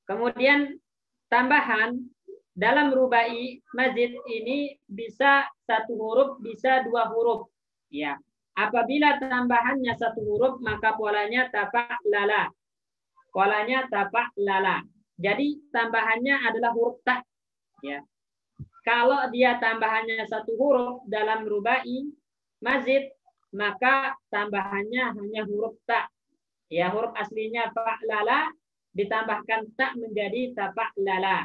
Kemudian tambahan dalam rubai mazid ini bisa 1 huruf, bisa 2 huruf, ya. Apabila tambahannya 1 huruf maka polanya tafa'lala. Polanya tafa'lala. Jadi tambahannya adalah huruf ta, ya. Kalau dia tambahannya satu huruf dalam rubai mazid, maka tambahannya hanya huruf ta. Ya, huruf aslinya fa'lala ditambahkan ta menjadi tafa'lala.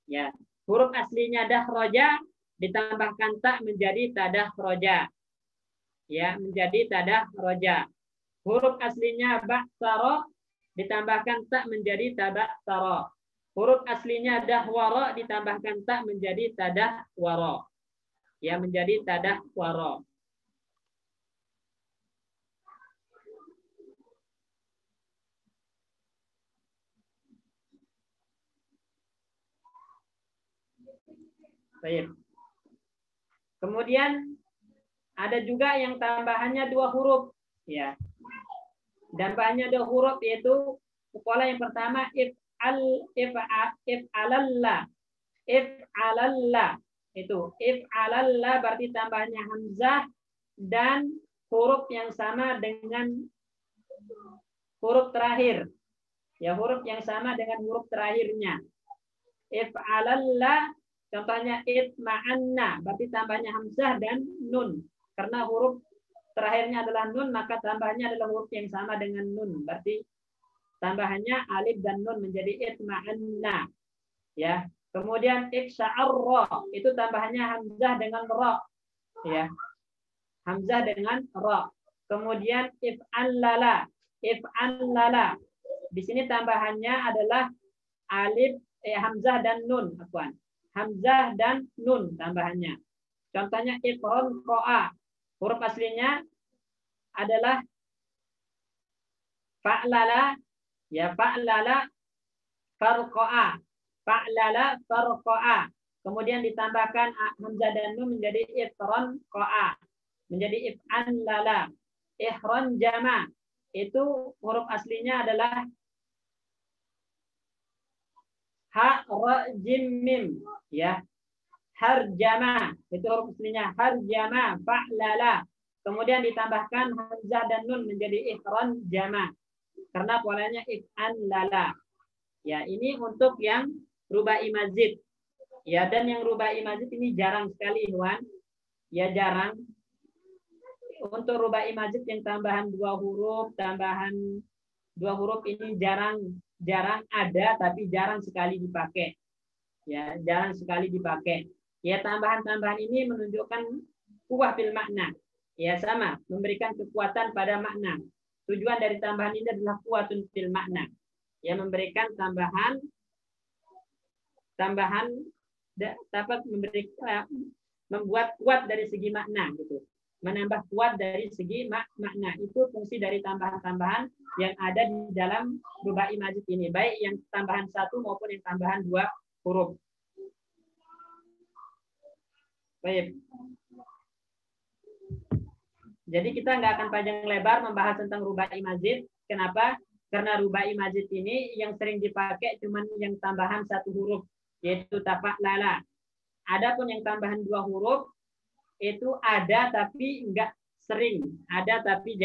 Ya, huruf aslinya dahroja ditambahkan ta menjadi tadahroja. Ya, menjadi tadahroja. Huruf aslinya ba'taro ditambahkan ta menjadi tabaktaro. Huruf aslinya dahwaro ditambahkan ta menjadi tadahwaro. Ya, menjadi tadahwaro. Baik. Kemudian ada juga yang tambahannya dua huruf, ya. Tambahannya dua huruf yaitu pola yang pertama if'alalla. Itu if'alalla berarti tambahnya hamzah dan huruf yang sama dengan huruf terakhir. Ya, huruf yang sama dengan huruf terakhirnya. If'alalla contohnya itma'anna berarti tambahnya hamzah dan nun. Karena huruf terakhirnya adalah nun, maka tambahnya adalah huruf yang sama dengan nun. Berarti tambahannya alif dan nun menjadi itma'anna. Ya. Kemudian iksya'arra itu tambahannya hamzah dengan ra. Ya. Hamzah dengan ra. Kemudian if'allala. Di sini tambahannya adalah alif hamzah dan nun, afwan. Hamzah dan nun tambahannya. Contohnya iqron ro'a. Huruf aslinya adalah fa'lala, ya fa'lala farqa'a. Fa'lala farqa'a. Kemudian ditambahkan hamzah dan nun menjadi iqron ro'a. Menjadi if'an lala. Ihron jama. Itu huruf aslinya adalah ha ra jim mim, ya. Harjama itu huruf aslinya harjama fa'lala. Kemudian ditambahkan hamzah dan nun menjadi ihron jama. Karena polanya if'an lala. Ya, ini untuk yang rubai mazid. Ya, dan yang rubai mazid ini jarang sekali, Ikhwan. Ya, jarang. Untuk rubai mazid yang tambahan dua huruf ini jarang ada, tapi jarang sekali dipakai. Ya, jarang sekali dipakai. Ya, tambahan-tambahan ini menunjukkan kuwah fil makna. Ya, sama, memberikan kekuatan pada makna. Tujuan dari tambahan ini adalah kuwatun fil makna. Ya, memberikan dapat membuat kuat dari segi makna gitu. Menambah kuat dari segi makna. Itu fungsi dari tambahan-tambahan yang ada di dalam rubai mazid ini, baik yang tambahan satu maupun yang tambahan dua huruf. Baik. Jadi kita nggak akan panjang lebar membahas tentang rubai mazid. Kenapa? Karena rubai mazid ini yang sering dipakai cuman yang tambahan satu huruf, yaitu tafa'lala. Adapun yang tambahan dua huruf itu ada tapi enggak sering, ada tapi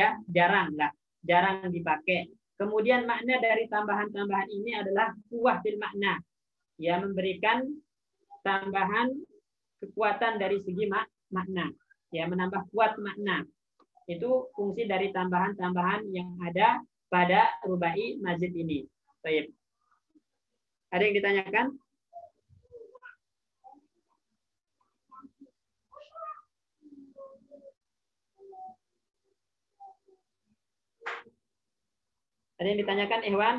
jarang dipakai. Kemudian makna dari tambahan-tambahan ini adalah kuwah fil makna, ya, memberikan tambahan kekuatan dari segi makna, ya, menambah kuat makna. Itu fungsi dari tambahan-tambahan yang ada pada rubai mazid ini. Baik. Ada yang ditanyakan? Ada yang ditanyakan, Ikhwan?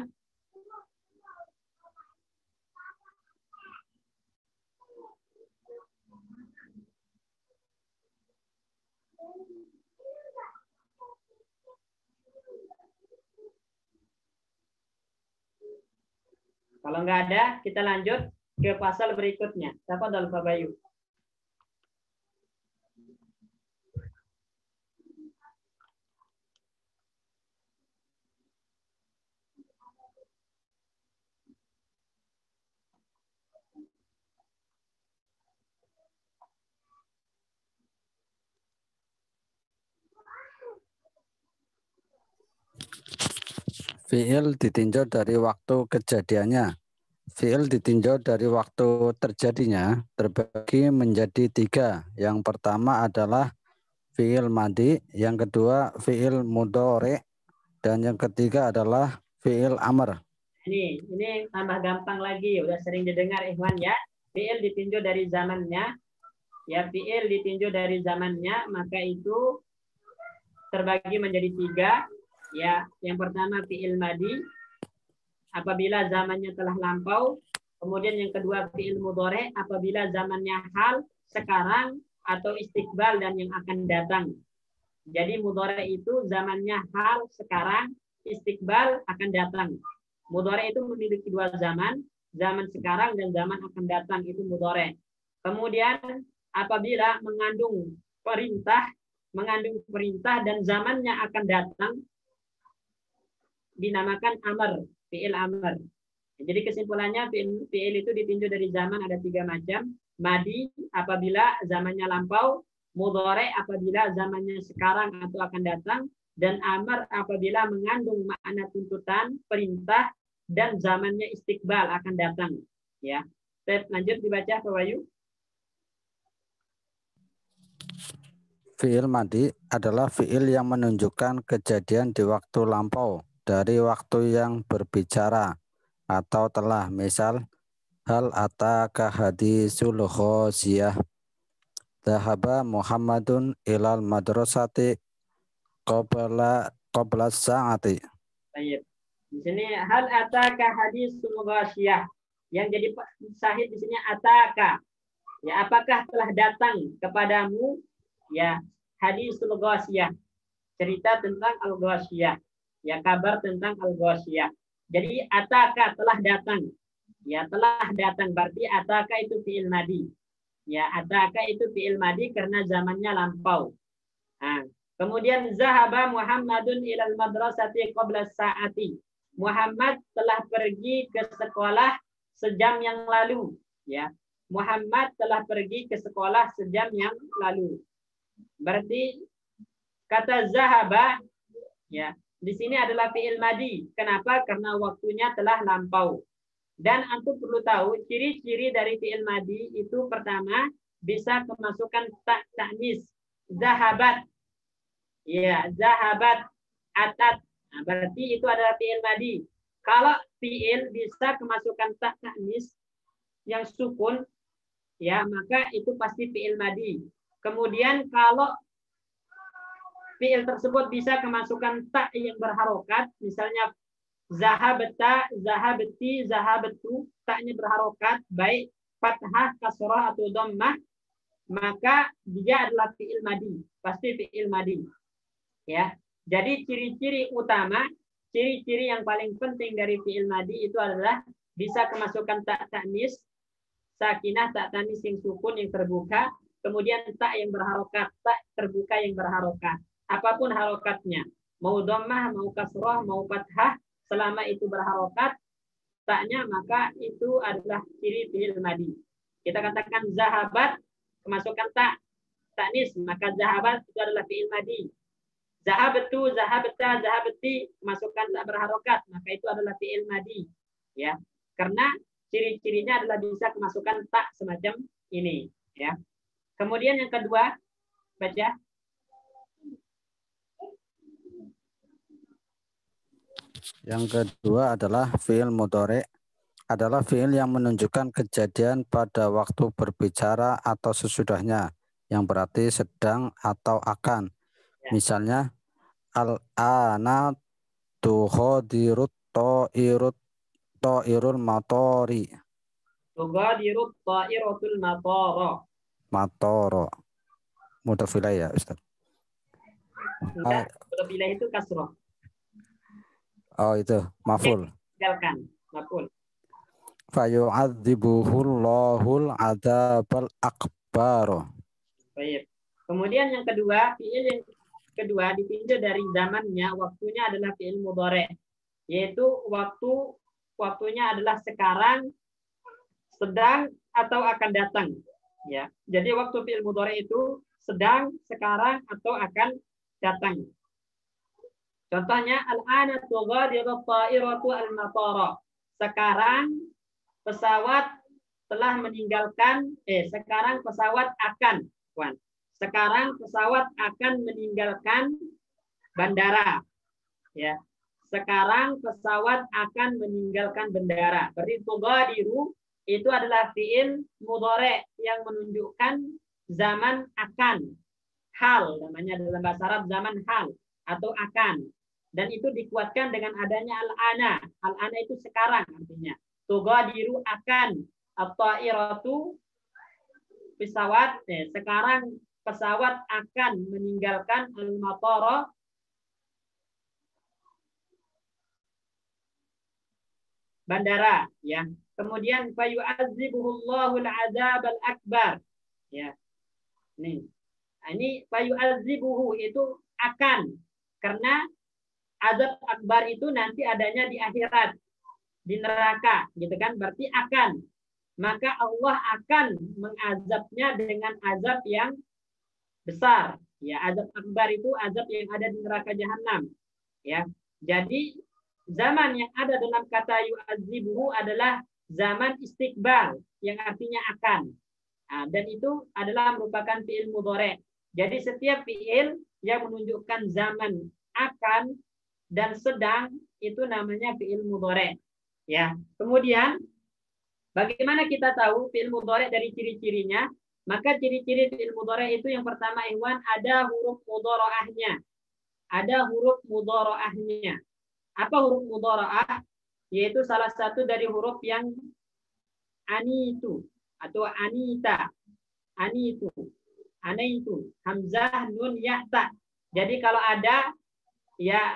Kalau nggak ada, kita lanjut ke pasal berikutnya. Tafadhal Pak Bayu. Fi'il ditinjau dari waktu kejadiannya. fiil ditinjau dari waktu terjadinya terbagi menjadi 3. Yang pertama adalah fiil madi, yang kedua fiil mudhari, dan yang ketiga adalah fiil amr. Ini tambah gampang lagi, udah sering didengar Ikhwan ya. Fiil ditinjau dari zamannya, ya fiil ditinjau dari zamannya, maka itu terbagi menjadi 3. Ya, yang pertama fiil madi apabila zamannya telah lampau, kemudian yang kedua fiil mudhari apabila zamannya hal, sekarang atau istiqbal dan yang akan datang. Jadi mudhari itu zamannya hal, sekarang, istiqbal akan datang. Mudhari itu memiliki 2 zaman, zaman sekarang dan zaman akan datang, itu mudhari. Kemudian apabila mengandung perintah dan zamannya akan datang, dinamakan amr, fiil amr. Jadi kesimpulannya fiil itu ditinjau dari zaman ada 3 macam. Madi apabila zamannya lampau, mudhari apabila zamannya sekarang atau akan datang, dan amr apabila mengandung makna tuntutan, perintah, dan zamannya istiqbal akan datang. Ya, lanjut dibaca Pak Wahyu. Fiil madi adalah fiil yang menunjukkan kejadian di waktu lampau dari waktu yang berbicara atau telah. Misal, hal ataka hadisul ghosiyah. Dhahaba Muhammadun ilal madrasati qabla sa'ati. Baik. Di sini hal ataka hadisul ghosiyah. Yang jadi sahih di sini ataka. Ya, apakah telah datang kepadamu ya hadisul ghosiyah, cerita tentang al-ghosiyah, ya kabar tentang al-ghosiyah. Jadi ataka telah datang, ya telah datang berarti ataka itu fiil madi, ya ataka itu fiil madi karena zamannya lampau. Nah, kemudian zahaba Muhammadun ilal madrasati qabla sa'ati. Muhammad telah pergi ke sekolah sejam yang lalu, ya. Muhammad telah pergi ke sekolah sejam yang lalu. Berarti kata zahaba ya di sini adalah fiil madi. Kenapa? Karena waktunya telah lampau. Dan antum perlu tahu ciri-ciri dari fiil madi itu pertama bisa kemasukan ta'nis. Zahabat. Ya, zahabat, atat. Nah, berarti itu adalah fiil madi. Kalau fiil bisa kemasukan ta'nis yang sukun ya, maka itu pasti fiil madi. Kemudian kalau fiil tersebut bisa kemasukan ta yang berharokat, misalnya zahabata, zahabati, zahabatu, ta-nya berharokat, baik fathah, kasrah atau dhammah, maka dia adalah fiil madi, pasti fiil madi. Ya. Jadi ciri-ciri utama, ciri-ciri yang paling penting dari fiil madi itu adalah bisa kemasukan ta ta'nis, sakinah, ta ta'nis yang sukun yang terbuka, kemudian tak yang berharokat, tak terbuka yang berharokat. Apapun harokatnya, mau dhammah, mau kasrah, mau fathah, selama itu berharokat, taknya maka itu adalah ciri fiil madi. Kita katakan zahabat, kemasukan tak, ta'nis, maka zahabat itu adalah fiil madi. Zahabatu, zahabata, zahabati, kemasukan tak berharokat, maka itu adalah fiil madi. Ya, karena ciri-cirinya adalah bisa kemasukan tak semacam ini. Ya. Kemudian yang kedua, baca. Yang kedua adalah fiil mudhari, adalah fiil yang menunjukkan kejadian pada waktu berbicara atau sesudahnya, yang berarti sedang atau akan. Misalnya, al-ana tuhadirut ta'irul matori. Tuhadirut ta'iratul matara. Matoro. Mudhafilah ya, Ustaz. Enggak, mudhafilah itu kasroh. Oh, itu maf'ul. Tinggalkan, maf'ul. Fayu'adzibuhullahul adzabal akbar. Baik. Kemudian yang kedua, fiil yang kedua ditinjau dari zamannya, waktunya adalah fiil mudhari, yaitu waktunya adalah sekarang, sedang atau akan datang. Ya, jadi waktu fiil mudhari itu sedang, sekarang atau akan datang. Contohnya al-ana tughadiru ta'iratu al-matara. Sekarang pesawat telah meninggalkan, sekarang pesawat akan, Wan. Sekarang pesawat akan meninggalkan bandara. Ya. Sekarang pesawat akan meninggalkan bandara. Berarti tughadiru itu adalah fiil mudhari yang menunjukkan zaman akan. Hal namanya dalam bahasa Arab zaman hal atau akan. Dan itu dikuatkan dengan adanya al-ana. Al-ana itu sekarang artinya. Tughadiru akan at-ta'iratu pesawat. Sekarang pesawat akan meninggalkan al-matara bandara, ya. Kemudian fayu'adzibuhullahu al-'adzab al-akbar. Ya. Ini fayu'adzibuhu itu akan, karena azab akbar itu nanti adanya di akhirat, di neraka, gitu kan? Berarti akan. Maka Allah akan mengazabnya dengan azab yang besar. Ya, azab akbar itu azab yang ada di neraka jahanam. Ya. Jadi zaman yang ada dalam kata yu'adzibuhu adalah zaman istiqbal yang artinya akan. Nah, dan itu adalah merupakan fi'il mudhari. Jadi setiap fi'il yang menunjukkan zaman akan dan sedang itu namanya fi'il mudhari. Ya. Kemudian bagaimana kita tahu fi'il mudhari dari ciri-cirinya? Maka ciri-ciri fi'il mudhari itu yang pertama, ikhwan, ada huruf mudhara'ahnya. Ada huruf mudhara'ahnya. Apa huruf mudhara'ah? Yaitu salah satu dari huruf yang anitu atau anita. Anitu. Anaitu. Hamzah, nun, ya, ta. Jadi kalau ada ya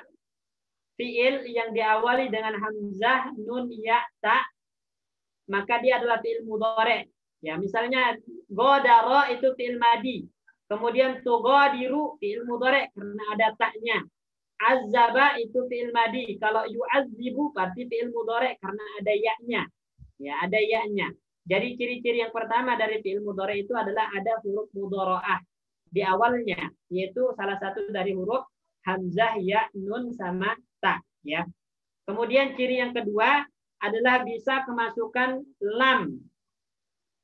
fiil yang diawali dengan hamzah, nun, ya, ta, maka dia adalah fiil mudhari. Ya, misalnya godara itu fiil madi. Kemudian tughadiru fiil mudhari karena ada taknya. Azaba itu fi'il madi. Kalau yu'adzibu berarti fi'il mudhari karena ada ya-nya. Ya, ada ya-nya. Jadi ciri-ciri yang pertama dari fi'il mudhari itu adalah ada huruf mudhara'ah di awalnya, yaitu salah satu dari huruf hamzah, ya, nun sama ta, ya. Kemudian ciri yang kedua adalah bisa kemasukan lam.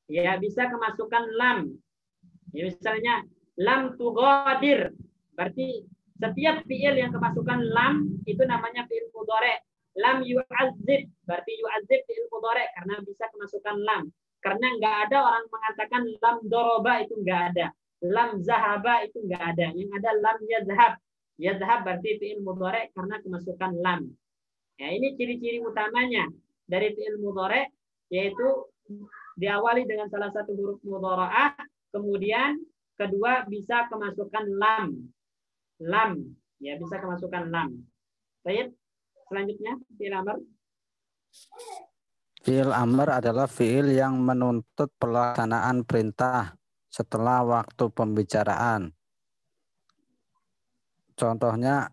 Ya, bisa kemasukan lam. Ya, misalnya lam tughadir. Berarti setiap fi'il yang kemasukan lam itu namanya fi'il mudhari. Lam yu'azzib, berarti yu'azzib fi'il mudhari karena bisa kemasukan lam. Karena enggak ada orang mengatakan lam doroba, itu enggak ada. Lam zahaba itu enggak ada. Yang ada lam yazhab. Yazhab berarti fi'il mudhari karena kemasukan lam. Ya, ini ciri-ciri utamanya dari fi'il mudhari, yaitu diawali dengan salah satu huruf mudhara'ah, kemudian kedua bisa kemasukan lam. Lam, ya, bisa kemasukan lam. Baik, selanjutnya fi'il amr. Fi'il amr adalah fi'il yang menuntut pelaksanaan perintah setelah waktu pembicaraan. Contohnya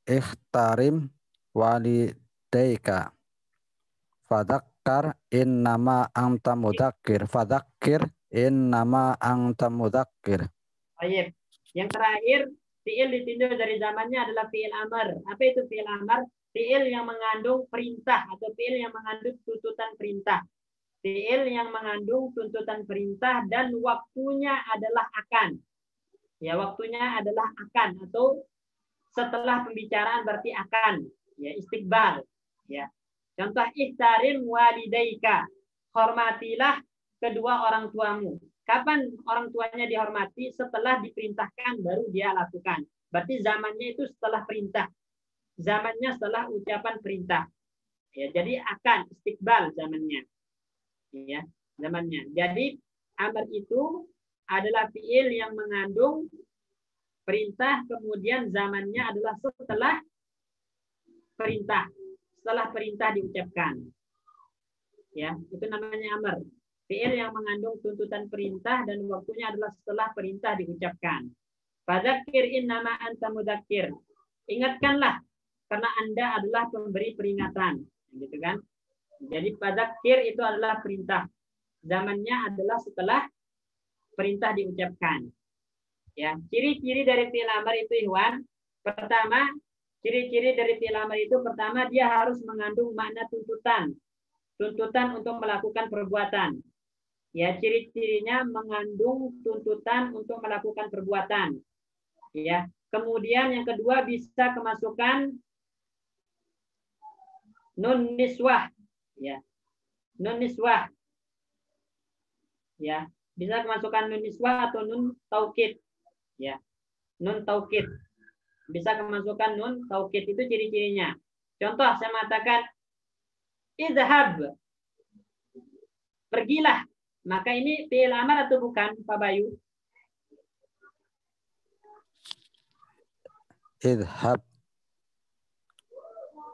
ikhtarim walidaika. Fadzakkar innama anta mudzakkir. Fadzakkir innama anta mudzakkir. Baik. Yang terakhir, fi'il ditinjau dari zamannya adalah fi'il amr. Apa itu fi'il amr? Fi'il yang mengandung perintah atau fi'il yang mengandung tuntutan perintah. Fi'il yang mengandung tuntutan perintah dan waktunya adalah akan. Ya, waktunya adalah akan atau setelah pembicaraan berarti akan. Ya, istiqbal. Ya. Contoh ihtarim walidaika. Hormatilah kedua orang tuamu. Kapan orang tuanya dihormati? Setelah diperintahkan baru dia lakukan. Berarti zamannya itu setelah perintah. Zamannya setelah ucapan perintah. Ya, jadi akan istiqbal zamannya. Ya, zamannya. Jadi amr itu adalah fi'il yang mengandung perintah, kemudian zamannya adalah setelah perintah. Setelah perintah diucapkan. Ya, itu namanya amr. Fi'il yang mengandung tuntutan perintah dan waktunya adalah setelah perintah diucapkan. Fadzakir innama anta mudzakir. Ingatkanlah karena Anda adalah pemberi peringatan, gitu kan? Jadi fadzakir itu adalah perintah. Zamannya adalah setelah perintah diucapkan. Ya, ciri-ciri dari fi'il amr itu, ikhwan. Pertama, ciri-ciri dari fi'il amr itu pertama dia harus mengandung makna tuntutan. tuntutan untuk melakukan perbuatan. Ya, ciri-cirinya mengandung tuntutan untuk melakukan perbuatan. Ya. Kemudian yang kedua bisa kemasukan nun niswah. Ya. Nun niswah. Ya, bisa kemasukan nun niswah atau nun taukid. Ya. Nun taukid. Bisa kemasukan nun taukid, itu ciri-cirinya. Contoh saya mengatakan izhab. Pergilah. Maka ini fi'il amar atau bukan, Pak Bayu? Idhab.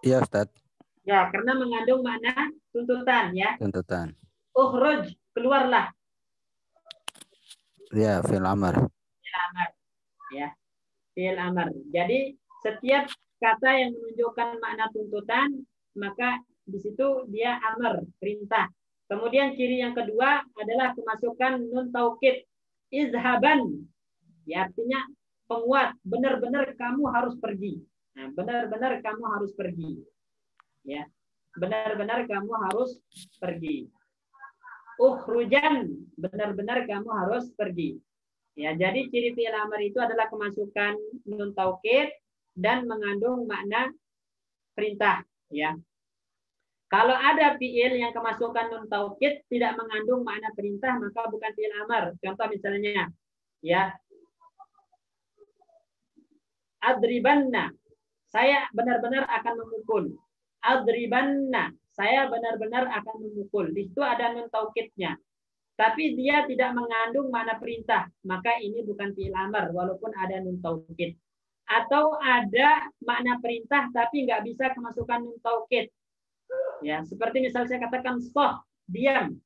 Iya, Ustaz. Ya, karena mengandung makna tuntutan, ya. Tuntutan. Ukhruj, keluarlah. Ya, fi'il amar. Fi'il amar. Ya. Fi'il amar. Jadi setiap kata yang menunjukkan makna tuntutan, maka di situ dia amar, perintah. Kemudian ciri yang kedua adalah kemasukan nun taukid. Izhaban. Ya, artinya penguat. Benar-benar kamu harus pergi. Nah, benar-benar kamu harus pergi. Ya, benar-benar kamu harus pergi. Ukhrujan. Benar-benar kamu harus pergi. Ya, jadi ciri fi'il amar itu adalah kemasukan nun taukid dan mengandung makna perintah. Ya. Kalau ada fi'il yang kemasukan nun taukid tidak mengandung makna perintah, maka bukan fi'il amar. Contoh misalnya, ya, adribanna, saya benar-benar akan memukul. Adribanna, saya benar-benar akan memukul. Di situ ada nun taukidnya. Tapi dia tidak mengandung makna perintah, maka ini bukan fi'il amar walaupun ada nun taukid. Atau ada makna perintah tapi nggak bisa kemasukan nun taukid. Ya, seperti misal saya katakan soh, diam.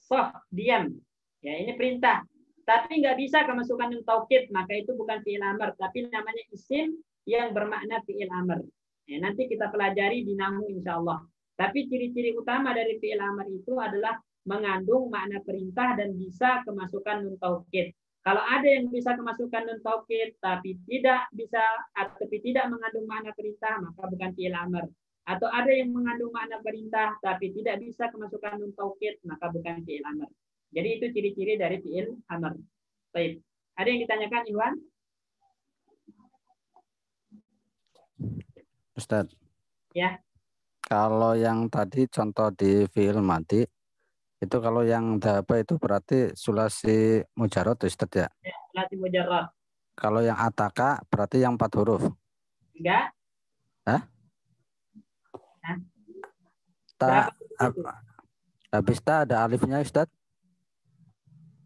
Soh, diam. Ya, ini perintah. Tapi nggak bisa kemasukan nun taukid, maka itu bukan fi'il amar, tapi namanya isim yang bermakna fi'il amar. Ya, nanti kita pelajari di nahwu insyaallah. Tapi ciri-ciri utama dari fi'il amar itu adalah mengandung makna perintah dan bisa kemasukan nun taukid. Kalau ada yang bisa kemasukan nun taukid tapi tidak bisa tapi tidak mengandung makna perintah, maka bukan fi'il amar. Atau ada yang mengandung makna perintah tapi tidak bisa kemasukan nun taukid, maka bukan fi'il amar. Jadi itu ciri-ciri dari fi'il amar. Baik. Ada yang ditanyakan, Iwan? Ustaz. Ya. Kalau yang tadi contoh di fi'il madi, itu kalau yang dhaba itu berarti sulasi mujarrad, Ustaz ya? Ya, sulasi mujarrad. Kalau yang ataka berarti yang 4 huruf. Enggak? Hah? Habis ta ada alifnya, Ustaz?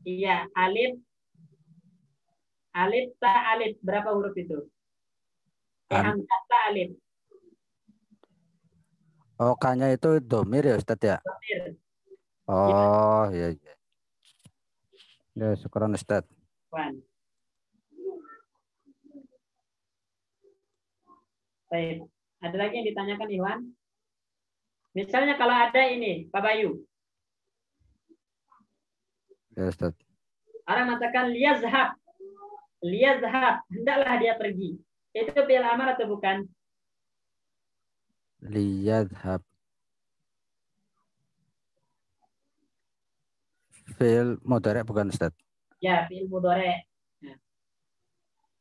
Iya, alif. Alif ta alif, berapa huruf itu? Hamzah ta alif. Oh, K-nya itu domir ya, Ustaz ya? Domir. Oh, iya. Ya, syukuran Ustaz. Baik. Ada lagi yang ditanyakan, Iwan? Misalnya kalau ada ini, Pak Bayu. Ya, Ustaz. Orang mengatakan liyazhab. Liyazhab, hendaklah dia pergi. Itu fi'il amar atau bukan? Liyadhab. Fi'il mudhari bukan, Ustaz? Ya, fi'il mudhari.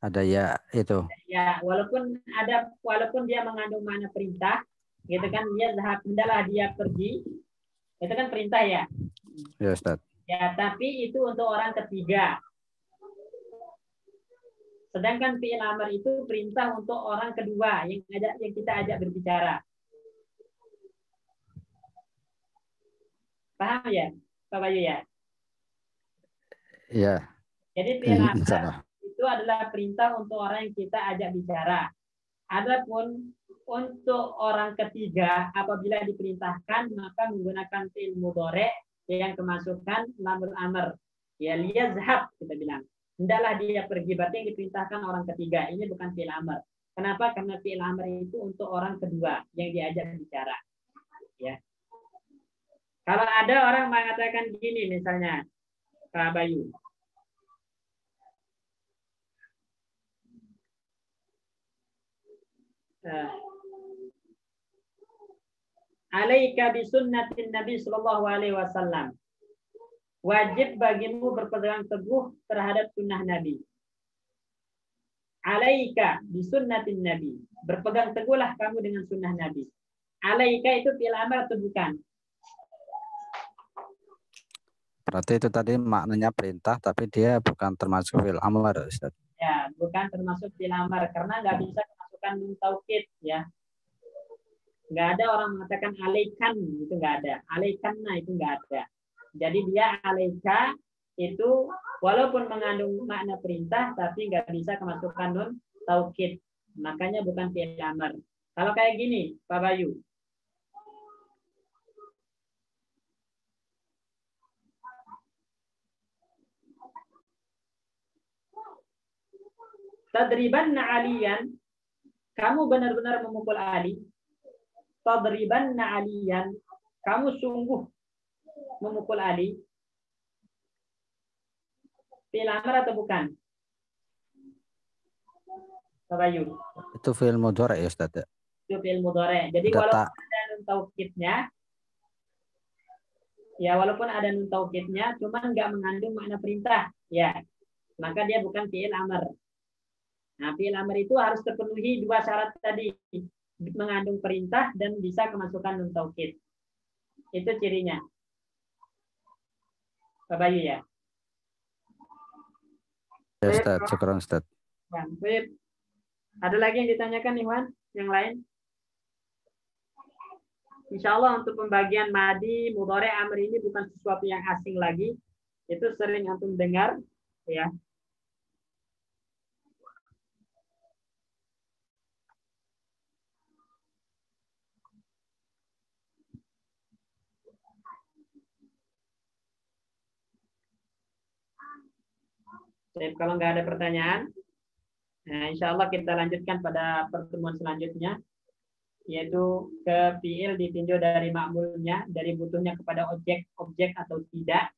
Ada ya itu. Ya, walaupun dia mengandung makna perintah, gitu kan, liyazhab, hendaklah dia pergi. Itu kan perintah ya. Ya, Ustaz. Ya, tapi itu untuk orang ketiga. Sedangkan fi'il amar itu perintah untuk orang kedua yang kita ajak berbicara. Paham ya, Pak Bayu ya? Iya. Jadi fi'il amar itu adalah perintah untuk orang yang kita ajak bicara. Adapun untuk orang ketiga apabila diperintahkan maka menggunakan fi'il mudhari yang kemasukan lamul amr. Ya, liyazhab kita bilang. Hendaklah dia pergi, berarti yang diperintahkan orang ketiga. Ini bukan fi'il amr. Kenapa? Karena fi'il amr itu untuk orang kedua yang diajak bicara. Ya. Kalau ada orang mengatakan gini misalnya, Pak Bayu. alaika bisunnatin Nabi sallallahu alaihi wasallam. Wajib bagimu berpegang teguh terhadap sunnah Nabi. Alaika bisunnatin Nabi. Berpegang teguhlah kamu dengan sunnah Nabi. Alaika itu fi'il amr atau bukan? Berarti itu tadi maknanya perintah, tapi dia bukan termasuk fi'il amr, Ustaz. Ya, bukan termasuk fi'il amr karena nggak bisa masukkan nun taukid ya. Nggak ada orang mengatakan alaikan, itu nggak ada. Alaikanna itu nggak ada. Jadi dia alaika itu walaupun mengandung makna perintah, tapi nggak bisa kemasukan nun taukid. Makanya bukan fi'il amr. Kalau kayak gini, Pak Bayu. Tadribanna aliyan, kamu benar-benar memukul Ali. Tadribanna aliyan, kamu sungguh memukul Ali. Fi'il amr atau bukan? Pak Bayu. Itu fi'il mudhari ya, Ustaz. Itu fi'il mudhari. Jadi walaupun ada nun taukidnya, ya walaupun ada nun taukidnya, cuman nggak mengandung makna perintah, ya, maka dia bukan fi'il amr. Nah, fi'il amr itu harus terpenuhi dua syarat tadi, mengandung perintah dan bisa kemasukan nun taukid. Itu cirinya. Pak Bayu ya. Ya, Ustaz. Syukran, Ustaz. Baik. Ada lagi yang ditanyakan, Iwan? Yang lain? Insya Allah untuk pembagian madi, mudhari, amr ini bukan sesuatu yang asing lagi. Itu sering antum dengar, ya. Jadi kalau nggak ada pertanyaan, nah, insya Allah kita lanjutkan pada pertemuan selanjutnya, yaitu ke fi'il ditinjau dari ma'mulnya, dari butuhnya kepada objek atau tidak.